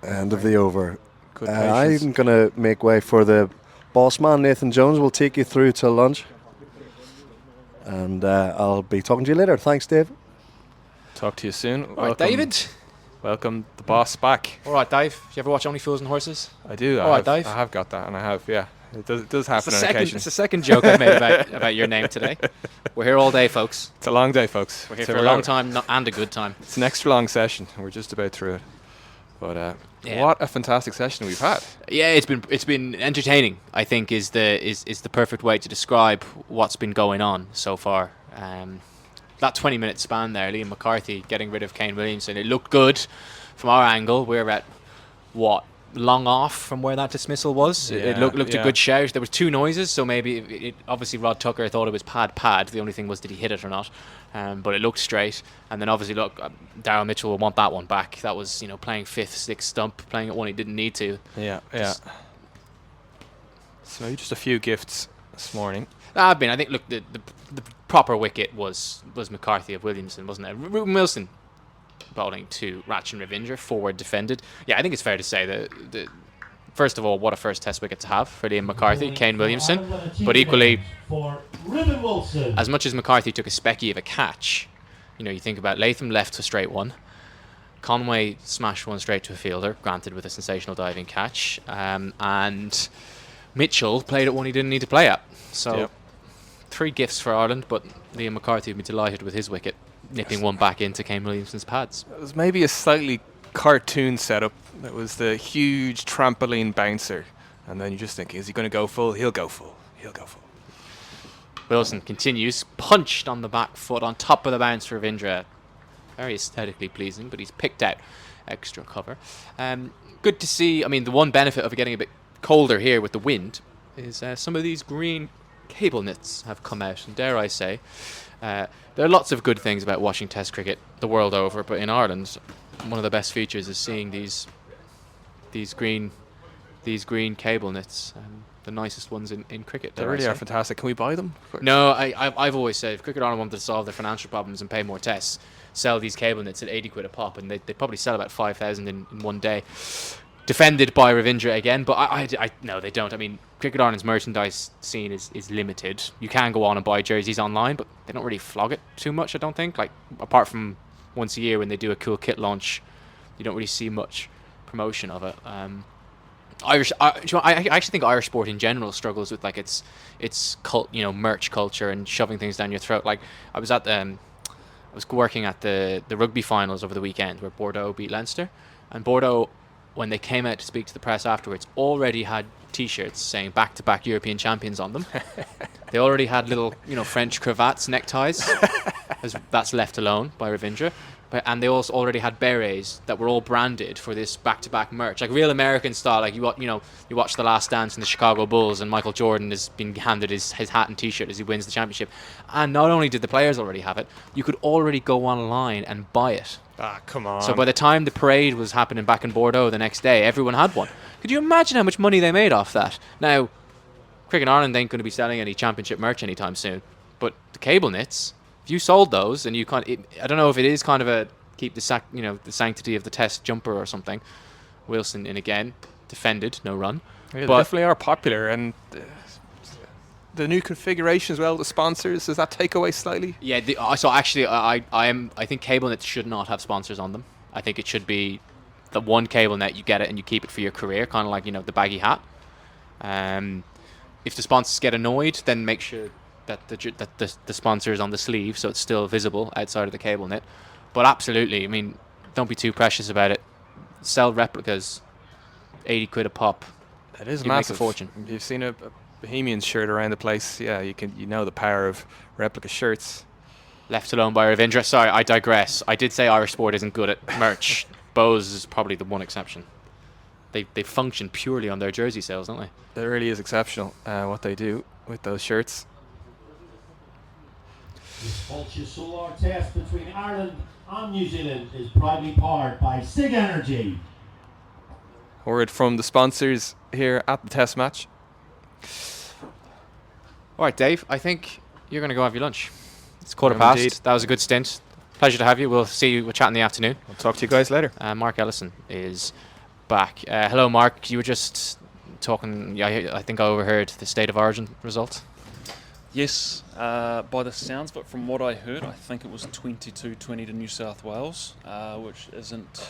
End of the over. Good patience. I'm going to make way for the boss man, Nathan Jones. Will take you through till lunch. And I'll be talking to you later. Thanks, Dave. Talk to you soon. All right, David. Welcome the boss back. All right, Dave. You ever watch Only Fools and Horses? I do. All right, Dave. I have got that, and I have, yeah. It does happen on occasion. It's the second joke I've made about your name today. We're here all day, folks. It's a long day, folks. We're here for a long time and a good time. It's an extra long session. We're just about through it. But what a fantastic session we've had. Yeah, it's been entertaining, I think, is the perfect way to describe what's been going on so far. That 20-minute span there, Liam McCarthy getting rid of Kane Williamson, it looked good from our angle. We're at, long off from where that dismissal was. It looked a good shout. There was 2 noises, so maybe obviously Rod Tucker thought it was pad. The only thing was, did he hit it or not? But it looked straight. And then obviously, Daryl Mitchell will want that one back. That was, playing 5th, 6th stump, playing at one he didn't need to. Yeah. So maybe just a few gifts this morning. I think, look, the proper wicket was McCarthy of Williamson, wasn't it? Ruben Wilson bowling to Ratchin Ravindra, forward defended. Yeah, I think it's fair to say that first of all, what a first test wicket to have for Liam McCarthy, Kane Williamson. But equally, as much as McCarthy took a specky of a catch, you think about Latham left a straight one, Conway smashed one straight to a fielder, granted with a sensational diving catch, and Mitchell played at one he didn't need to play at. So Yep. 3 gifts for Ireland, but Liam McCarthy would be delighted with his wicket, nipping one back into Kane Williamson's pads. It was maybe a slightly cartoon setup. It was the huge trampoline bouncer. And then you just think, is he going to go full? He'll go full. He'll go full. Wilson continues, punched on the back foot on top of the bounce for Ravindra. Very aesthetically pleasing, but he's picked out extra cover. Good to see. I mean, the one benefit of it getting a bit colder here with the wind is some of these green cable knits have come out. And dare I say, there are lots of good things about watching Test cricket the world over, but in Ireland, one of the best features is seeing these green cable knits. The nicest ones in cricket. They dare I really are say. fantastic. Can we buy them? No, I've always said if Cricket Ireland wanted to solve their financial problems and pay more tests, sell these cable knits at 80 quid a pop, and they probably sell about 5,000 in one day. Defended by Ravindra again, but I no, they don't. I mean, Cricket Ireland's merchandise scene is limited. You can go on and buy jerseys online, but they don't really flog it too much, I don't think. Like, apart from once a year when they do a cool kit launch, you don't really see much promotion of it. I actually think Irish sport in general struggles with like its cult, merch culture and shoving things down your throat. Like I was working at the rugby finals over the weekend where Bordeaux beat Leinster, and Bordeaux, when they came out to speak to the press afterwards, already had T-shirts saying back-to-back European champions on them. They already had little French cravats, neckties, as that's left alone by Ravindra. And they also already had berets that were all branded for this back-to-back merch, like real American style. Like you watch The Last Dance in the Chicago Bulls, and Michael Jordan has been handed his hat and T-shirt as he wins the championship. And not only did the players already have it, you could already go online and buy it. Ah, come on. So by the time the parade was happening back in Bordeaux the next day, everyone had one. Could you imagine how much money they made off that? Now, Cricket Ireland ain't going to be selling any championship merch anytime soon, but the cable knits, if you sold those, and I don't know if it is kind of a keep the sanctity of the Test jumper or something. Wilson in again, defended, no run. Yeah, they but definitely are popular, and the new configuration as well. The sponsors, does that take away slightly? Yeah. So actually, I think cable nets should not have sponsors on them. I think it should be the one cable net, you get it and you keep it for your career, kind of like the baggy hat. If the sponsors get annoyed, then make sure that the sponsor is on the sleeve, so it's still visible outside of the cable net. But absolutely, I mean, don't be too precious about it. Sell replicas, 80 quid a pop. It is You massive. make a fortune. You've seen a Bohemian shirt around the place. Yeah, you know the power of replica shirts. Left alone by Ravindra. Sorry, I digress. I did say Irish sport isn't good at merch. Bose is probably the one exception. They function purely on their jersey sales, don't they? It really is exceptional what they do with those shirts. This Ultra Solar Test between Ireland and New Zealand is proudly powered by SIG Energy. Word from the sponsors here at the Test match. All right, Dave, I think you're going to go have your lunch. It's quarter I am past. indeed. That was a good stint. Pleasure to have you. We'll see you. We'll chat in the afternoon. I'll talk to you guys later. Mark Ellison is back. Hello, Mark. You were just talking. Yeah, I think I overheard the State of Origin result. Yes, by the sounds of it, from what I heard, I think it was 22-20 to New South Wales, which isn't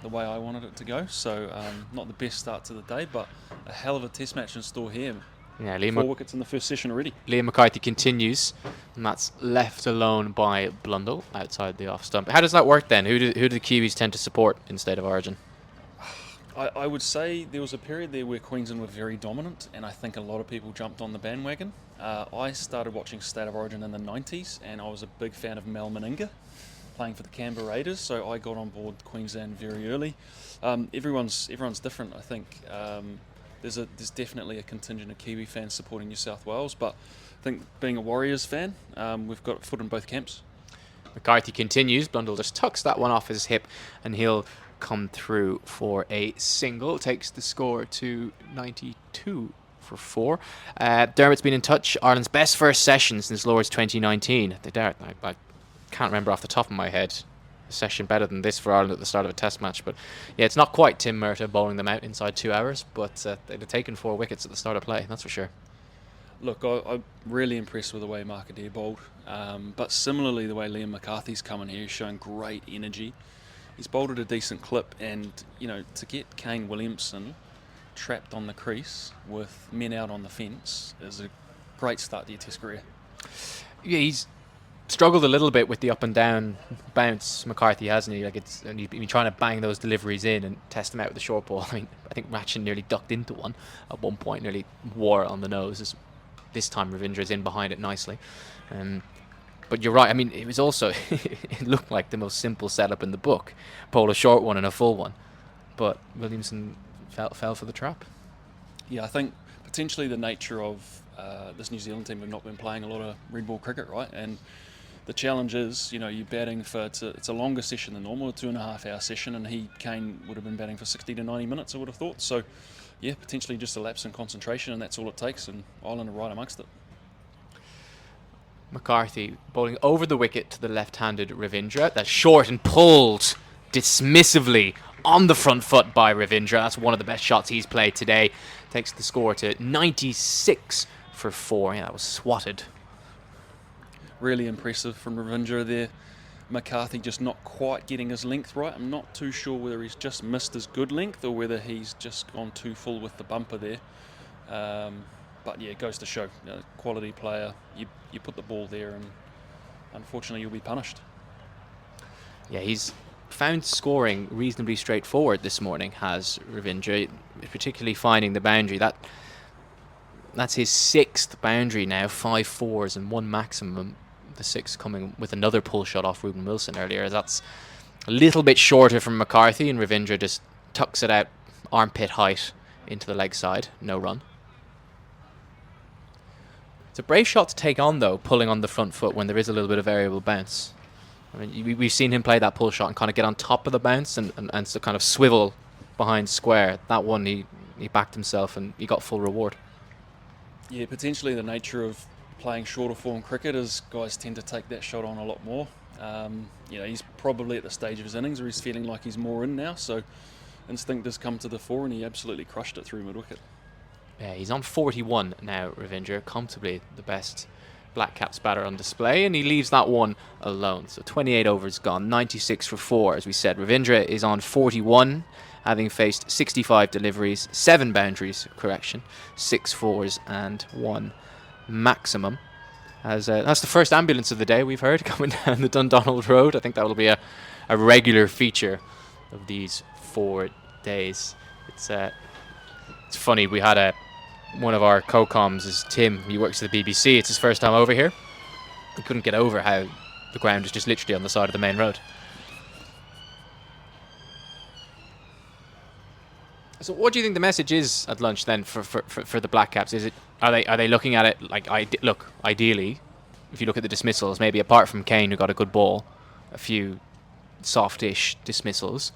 the way I wanted it to go. So not the best start to the day, but a hell of a test match in store here. Yeah, 4 wickets in the first session already. Liam McCarthy continues, and that's left alone by Blundell outside the off stump. How does that work then? Who do the Kiwis tend to support in State of Origin? I would say there was a period there where Queensland were very dominant, and I think a lot of people jumped on the bandwagon. I started watching State of Origin in the 90s, and I was a big fan of Mal Meninga, playing for the Canberra Raiders, so I got on board Queensland very early. Everyone's different, I think. There's definitely a contingent of Kiwi fans supporting New South Wales, but I think being a Warriors fan, we've got a foot in both camps. McCarthy continues. Blundell just tucks that one off his hip, and he'll come through for a single. Takes the score to 92 for 4. Dermot's been in touch. Ireland's best first session since Lord's 2019. I can't remember off the top of my head a session better than this for Ireland at the start of a test match. But yeah, it's not quite Tim Murtagh bowling them out inside 2 hours, but they'd have taken 4 wickets at the start of play, that's for sure. Look, I'm really impressed with the way Mark Adair bowled, but similarly the way Liam McCarthy's coming here, he's showing great energy. he's bowled at a decent clip, and to get Kane Williamson trapped on the crease with men out on the fence is a great start to your Test career. Yeah, he's struggled a little bit with the up and down bounce, McCarthy, hasn't he? And he's been trying to bang those deliveries in and test them out with the short ball. I mean, I think Ratchin nearly ducked into one at one point, nearly wore it on the nose. This time Ravindra is in behind it nicely. But you're right. I mean, it was also it looked like the most simple setup in the book: bowl a short one and a full one. But Williamson fell for the trap. Yeah, I think potentially the nature of this New Zealand team have not been playing a lot of red ball cricket, right? And the challenge is, you're batting for it's a longer session than normal, a 2.5 hour session, and Kane would have been batting for 60 to 90 minutes, I would have thought. So, yeah, potentially just a lapse in concentration, and that's all it takes, and Ireland are right amongst it. McCarthy bowling over the wicket to the left-handed Ravindra. That's short and pulled dismissively on the front foot by Ravindra. That's one of the best shots he's played today. Takes the score to 96 for 4. Yeah, that was swatted. Really impressive from Ravindra there. McCarthy just not quite getting his length right. I'm not too sure whether he's just missed his good length or whether he's just gone too full with the bumper there. But yeah, it goes to show, quality player. You put the ball there, and unfortunately you'll be punished. Yeah, he's found scoring reasonably straightforward this morning, has Ravindra, particularly finding the boundary. That's his 6th boundary now, 5 fours and 1 maximum. The 6th coming with another pull shot off Ruben Wilson earlier. That's a little bit shorter from McCarthy, and Ravindra just tucks it out armpit height into the leg side. No run. It's a brave shot to take on, though, pulling on the front foot when there is a little bit of variable bounce. I mean, we've seen him play that pull shot and kind of get on top of the bounce and so kind of swivel behind square. That one, he backed himself and he got full reward. Yeah, potentially the nature of playing shorter form cricket is guys tend to take that shot on a lot more. He's probably at the stage of his innings where he's feeling like he's more in now, so instinct has come to the fore, and he absolutely crushed it through mid-wicket. Yeah, he's on 41 now, Ravindra, comfortably the best Black Caps batter on display, and he leaves that one alone. So 28 overs gone, 96 for 4, as we said. Ravindra is on 41, having faced 65 deliveries, 7 boundaries, 6 fours and 1 maximum. That's the first ambulance of the day we've heard coming down the Dundonald Road. I think that will be a regular feature of these 4 days. It's funny, we had one of our co-coms is Tim. He works at the BBC. It's his first time over here. He couldn't get over how the ground is just literally on the side of the main road. So what do you think the message is at lunch then for the Black Caps? Are they looking at it like, ideally, if you look at the dismissals, maybe apart from Kane, who got a good ball, a few softish dismissals,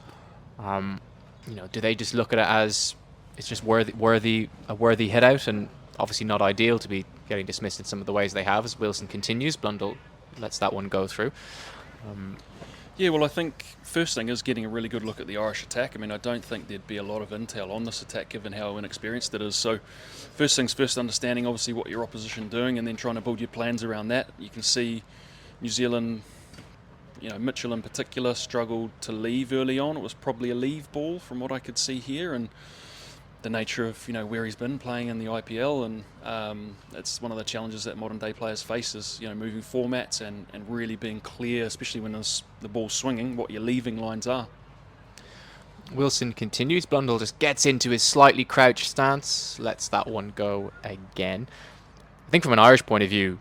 do they just look at it as it's just a worthy hit out, and obviously not ideal to be getting dismissed in some of the ways they have as Wilson continues. Blundell lets that one go through. Yeah, well, I think first thing is getting a really good look at the Irish attack. I mean, I don't think there'd be a lot of intel on this attack given how inexperienced it is. So first things first, understanding obviously what your opposition doing and then trying to build your plans around that. You can see New Zealand, Mitchell in particular, struggled to leave early on. It was probably a leave ball from what I could see here, and the nature of where he's been playing in the IPL, and it's one of the challenges that modern day players face is moving formats and really being clear, especially when the ball's swinging, what your leaving lines are. Wilson continues. Blundell just gets into his slightly crouched stance, lets that one go again. I think from an Irish point of view,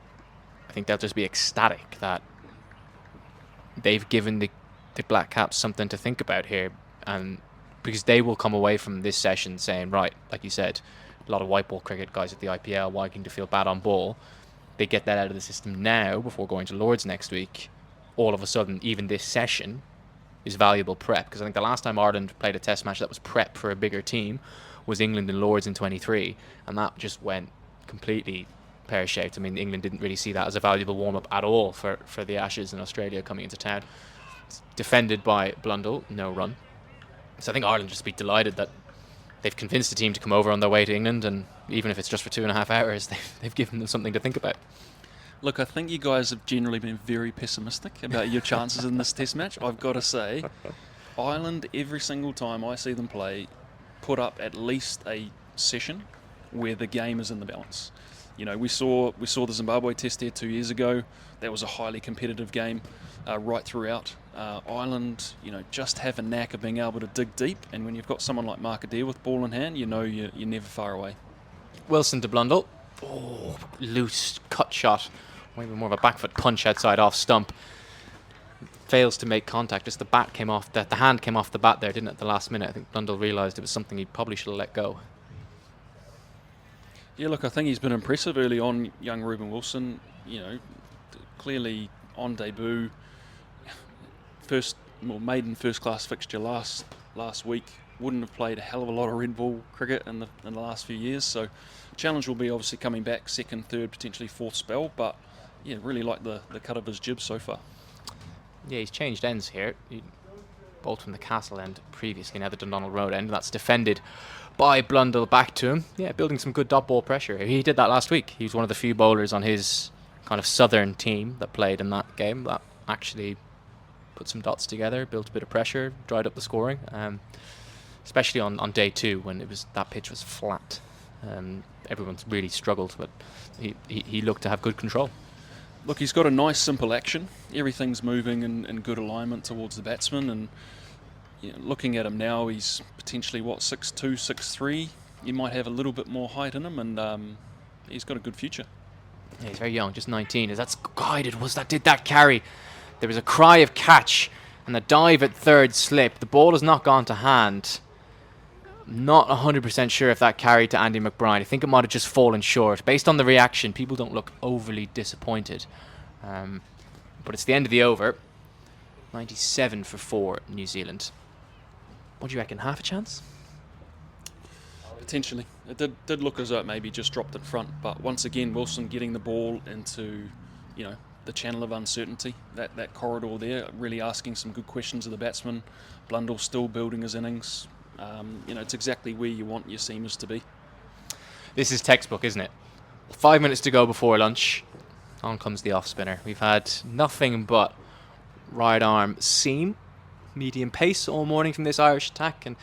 I think they'll just be ecstatic that they've given the Black Caps something to think about here, and because they will come away from this session saying, right, like you said, a lot of white ball cricket guys at the IPL wanting to feel bad on ball. They get that out of the system now before going to Lords next week. All of a sudden, even this session is valuable prep, because I think the last time Ireland played a test match that was prep for a bigger team was England in Lords in 23, and that just went completely pear-shaped. I mean, England didn't really see that as a valuable warm-up at all for the Ashes in Australia coming into town. It's defended by Blundell, no run. So I think Ireland just be delighted that they've convinced the team to come over on their way to England, and even if it's just for 2.5 hours, they've given them something to think about. Look, I think you guys have generally been very pessimistic about your chances in this test match. I've got to say, Ireland, every single time I see them play, put up at least a session where the game is in the balance. You know, we saw the Zimbabwe test there 2 years ago. That was a highly competitive game right throughout. Ireland, you know, just have a knack of being able to dig deep, and when you've got someone like Mark Adair with ball in hand, you know you're never far away. Wilson to Blundell. Oh, loose cut shot. Maybe more of a back foot punch outside off stump. Fails to make contact. Just the bat came off. The hand came off the bat there, didn't it? At the last minute, I think Blundell realised it was something he probably should have let go. Yeah, look, I think he's been impressive early on, young Ruben Wilson. You know, clearly on debut, maiden first class fixture last week. Wouldn't have played a hell of a lot of red ball cricket in the last few years. So, challenge will be obviously coming back second, third, potentially fourth spell. But yeah, really like the cut of his jib so far. Yeah, he's changed ends here. He bowled from the Castle end previously, now the Dundonald Road end. That's defended by Blundell back to him. Yeah, building some good dot ball pressure. He did that last week. He was one of the few bowlers on his kind of southern team that played in that game that actually put some dots together, built a bit of pressure, dried up the scoring. Especially on day 2 when that pitch was flat. Everyone's really struggled, but he looked to have good control. Look, he's got a nice simple action. Everything's moving in good alignment towards the batsman, and you know, looking at him now, he's potentially 6'2", 6'3". He might have a little bit more height in him, and he's got a good future. Yeah, he's very young, just 19. As that's guided, did that carry? There was a cry of catch and the dive at third slip. The ball has not gone to hand. Not 100% sure if that carried to Andy McBride. I think it might have just fallen short. Based on the reaction, people don't look overly disappointed. But it's the end of the over. 97 for 4 New Zealand. What do you reckon? Half a chance? Potentially. It did look as though it maybe just dropped in front, but once again, Wilson getting the ball into, you know, the channel of uncertainty, that corridor there, really asking some good questions of the batsman. Blundell still building his innings. You know, it's exactly where you want your seamers to be. This is textbook, isn't it? 5 minutes to go before lunch. On comes the off spinner. We've had nothing but right arm seam, medium pace all morning from this Irish attack, and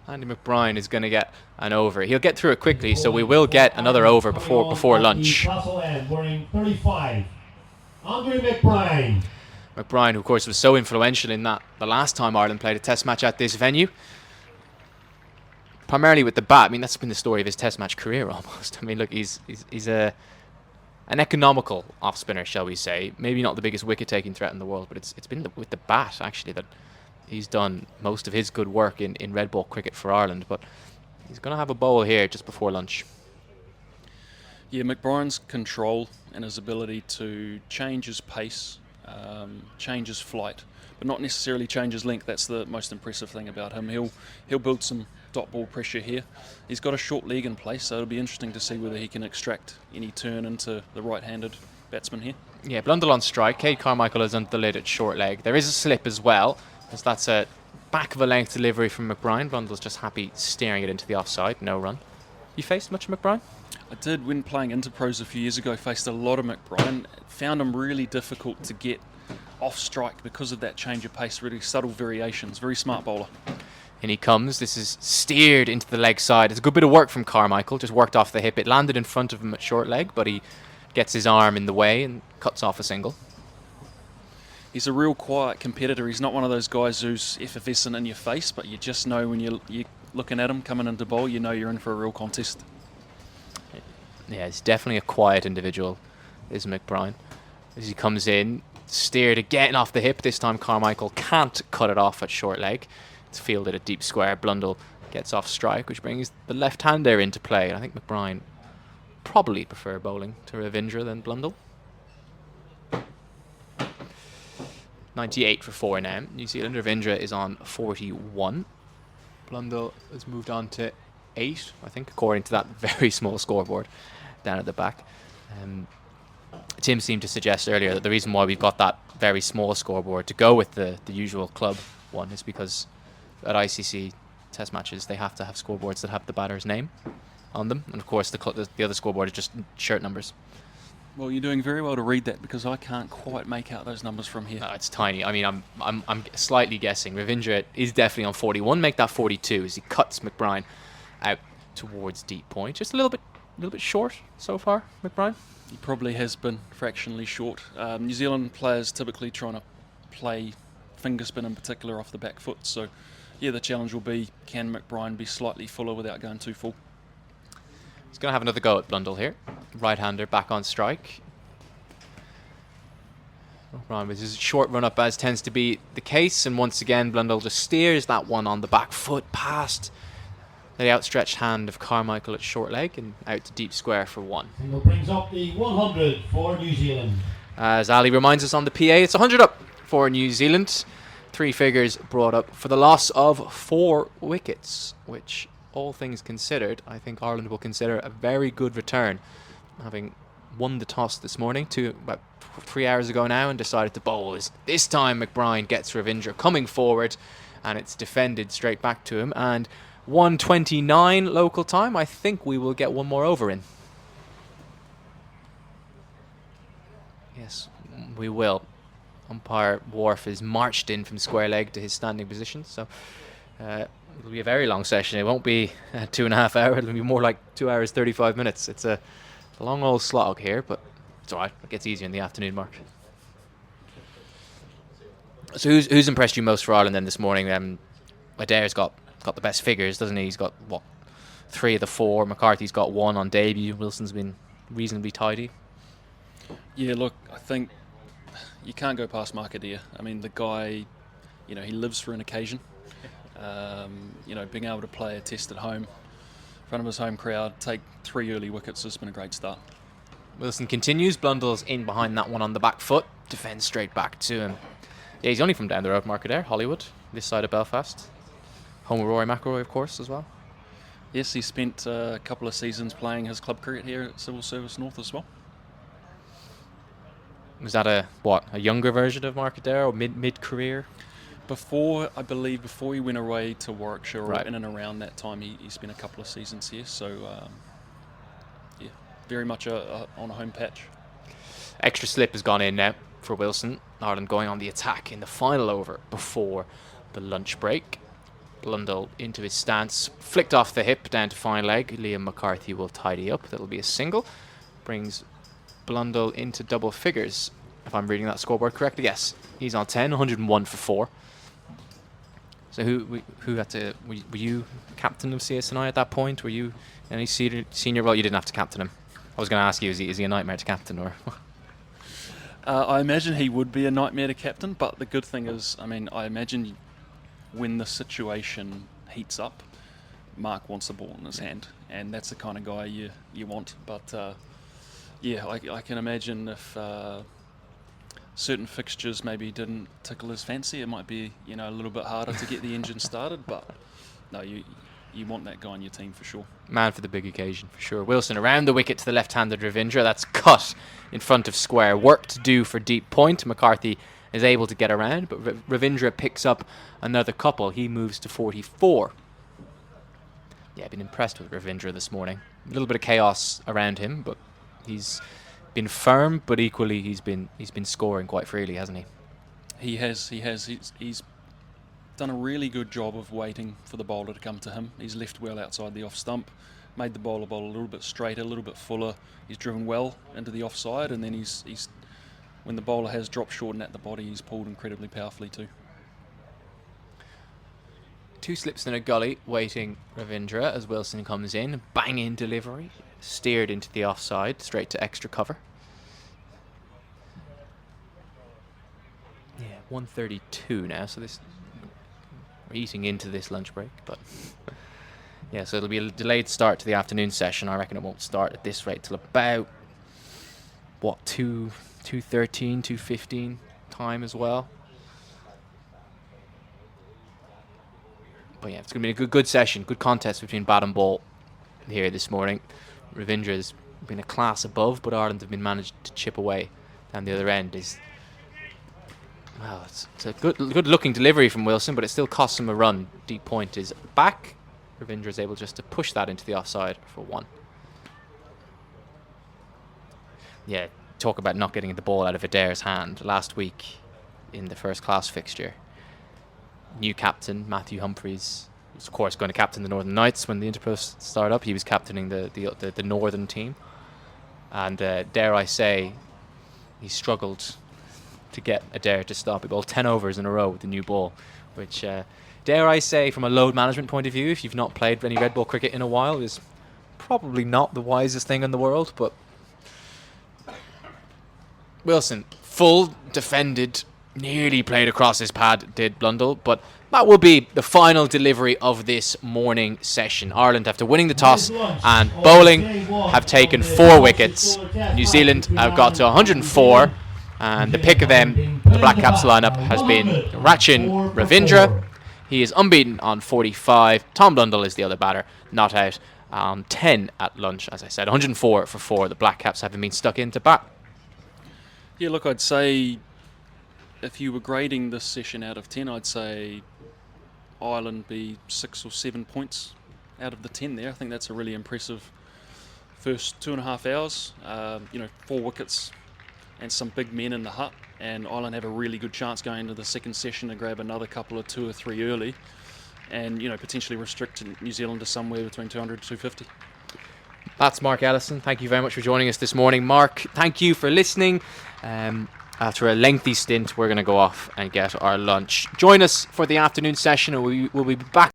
Andy McBride is going to get an over. He'll get through it quickly, so we will get another over before lunch. Castle end, wearing 35. Andrew McBride. McBride, who of course was so influential in that the last time Ireland played a test match at this venue. Primarily with the bat. I mean, that's been the story of his test match career almost. I mean, look, he's an economical off spinner, shall we say. Maybe not the biggest wicket taking threat in the world, but it's been with the bat actually that he's done most of his good work in red ball cricket for Ireland. But he's going to have a bowl here just before lunch. Yeah, McBride's control and his ability to change his pace, change his flight, but not necessarily change his length. That's the most impressive thing about him. He'll build some dot ball pressure here. He's got a short leg in place, so it'll be interesting to see whether he can extract any turn into the right-handed batsman here. Yeah, Blundell on strike. Cade Carmichael is under the lid at short leg. There is a slip as well, as that's a back of a length delivery from McBride. Blundell's just happy steering it into the offside. No run. You faced much of McBride? I did when playing Interpros a few years ago. Faced a lot of McBride. Found him really difficult to get off strike because of that change of pace, really subtle variations. Very smart bowler. In he comes. This is steered into the leg side. It's a good bit of work from Carmichael. Just worked off the hip. It landed in front of him at short leg, but he gets his arm in the way and cuts off a single. He's a real quiet competitor. He's not one of those guys who's effervescent in your face, but you just know when you're looking at him coming into bowl, you know you're in for a real contest. Yeah, he's definitely a quiet individual, is McBride. As he comes in, steered again off the hip. This time Carmichael can't cut it off at short leg. It's fielded at deep square. Blundell gets off strike, which brings the left-hander into play. I think McBride probably prefer bowling to Ravindra than Blundell. 98 for 4 now. New Zealand. Ravindra is on 41. Blundell has moved on to 8, I think, according to that very small scoreboard down at the back. Tim seemed to suggest earlier that the reason why we've got that very small scoreboard to go with the usual club one is because at ICC test matches they have to have scoreboards that have the batter's name on them, and of course the other scoreboard is just shirt numbers. Well, you're doing very well to read that because I can't quite make out those numbers from here. No, it's tiny. I mean, I'm slightly guessing. Ravindra is definitely on 41. Make that 42 as he cuts McBride out towards deep point. Just a little bit short so far, McBride. He probably has been fractionally short. New Zealand players typically trying to play finger spin in particular off the back foot. So, yeah, the challenge will be, can McBride be slightly fuller without going too full? He's going to have another go at Blundell here. Right-hander back on strike. O'Brien with his short run-up as tends to be the case. And once again, Blundell just steers that one on the back foot past the outstretched hand of Carmichael at short leg and out to deep square for one. Single brings up the 100 for New Zealand. As Ali reminds us on the PA, it's 100 up for New Zealand. 3 figures brought up for the loss of 4 wickets, which, all things considered, I think Ireland will consider a very good return, having won the toss this morning about 3 hours ago now and decided to bowl. This time McBride gets Ravindra coming forward and it's defended straight back to him. And 1:29 local time, I think we will get one more over in. Yes, we will. Umpire Wharf is marched in from square leg to his standing position, so it'll be a very long session. It won't be 2.5 hours, it'll be more like 2 hours 35 minutes. It's a long old slog here, but it's alright. It gets easier in the afternoon, Mark. So who's impressed you most for Ireland then this morning? Adair's got the best figures, doesn't he? He's got, 3 of the 4. McCarthy's got 1 on debut. Wilson's been reasonably tidy. Yeah, look, I think you can't go past Mark Adair. I mean, the guy, he lives for an occasion. Being able to play a test at home, in front of his home crowd, take 3 early wickets has been a great start. Wilson continues. Blundell's in behind that one on the back foot. Defends straight back to him. Yeah, he's only from down the road, Mark Adair, Hollywood, this side of Belfast. Home of Rory McIlroy, of course, as well. Yes, he spent a couple of seasons playing his club cricket here at Civil Service North as well. Was that a younger version of Mark Adair or mid-career? I believe before he went away to Warwickshire, or Right. in and around that time, he spent a couple of seasons here. So, very much on a home patch. Extra slip has gone in now for Wilson. Ireland going on the attack in the final over before the lunch break. Blundell into his stance, flicked off the hip down to fine leg. Liam McCarthy will tidy up. That'll be a single. Brings Blundell into double figures, if I'm reading that scoreboard correctly. Yes, he's on 10, 101 for 4. So who had to? Were you captain of CSNI at that point? Were you any senior? Well, you didn't have to captain him. I was going to ask you, is he a nightmare to captain or? I imagine he would be a nightmare to captain, but the good thing is, I imagine when the situation heats up, Mark wants the ball in his hand, and that's the kind of guy you want. But I can imagine if certain fixtures maybe didn't tickle his fancy, it might be a little bit harder to get the engine started. But no, you want that guy on your team for sure. Man for the big occasion, for sure. Wilson around the wicket to the left-handed Ravindra. That's cut in front of square. Work to do for deep point. McCarthy is able to get around, but Ravindra picks up another couple. He moves to 44. Yeah, I've been impressed with Ravindra this morning. A little bit of chaos around him, but he's been firm, but equally he's been scoring quite freely, hasn't he? He has. He's done a really good job of waiting for the bowler to come to him. He's left well outside the off stump, made the bowler bowl a little bit straighter, a little bit fuller. He's driven well into the offside, and then he's when the bowler has dropped short and at the body, he's pulled incredibly powerfully too. 2 slips in a gully waiting Ravindra as Wilson comes in. Bang in delivery. Steered into the offside, straight to extra cover. Yeah, 1:32 now, so we're eating into this lunch break, but yeah, so it'll be a delayed start to the afternoon session. I reckon it won't start at this rate till about 2:13, 2:15 time as well. But yeah, it's going to be a good session, good contest between bat and ball here this morning. Ravindra's been a class above, but Ireland have been managed to chip away down the other end. It's a good looking delivery from Wilson, but it still costs him a run. Deep point is back. Ravindra is able just to push that into the offside for 1. Yeah, talk about not getting the ball out of Adair's hand. Last week in the first class fixture, new captain Matthew Humphreys was, of course, going to captain the Northern Knights when the Interpost started up. He was captaining the Northern team. And dare I say, he struggled to get Adair to stop. He bowled 10 overs in a row with the new ball, which, dare I say, from a load management point of view, if you've not played any red ball cricket in a while, is probably not the wisest thing in the world. But Wilson, full defended, nearly played across his pad, did Blundell, but that will be the final delivery of this morning session. Ireland, after winning the toss and bowling, have taken 4 wickets. New Zealand have got to 104, and the pick of them, the Black Caps lineup, has been Rachin Ravindra. He is unbeaten on 45. Tom Blundell is the other batter, not out on 10 at lunch. As I said, 104 for 4. The Black Caps haven't been stuck into bat. Yeah, look, I'd say if you were grading this session out of 10, I'd say Ireland be 6 or 7 points out of the 10 there. I think that's a really impressive first 2.5 hours. 4 wickets and some big men in the hut, and Ireland have a really good chance going into the second session to grab another couple of 2 or 3 early and, potentially restrict New Zealand to somewhere between 200 to 250. That's Mark Ellison. Thank you very much for joining us this morning. Mark, thank you for listening. After a lengthy stint, we're going to go off and get our lunch. Join us for the afternoon session, and we'll be back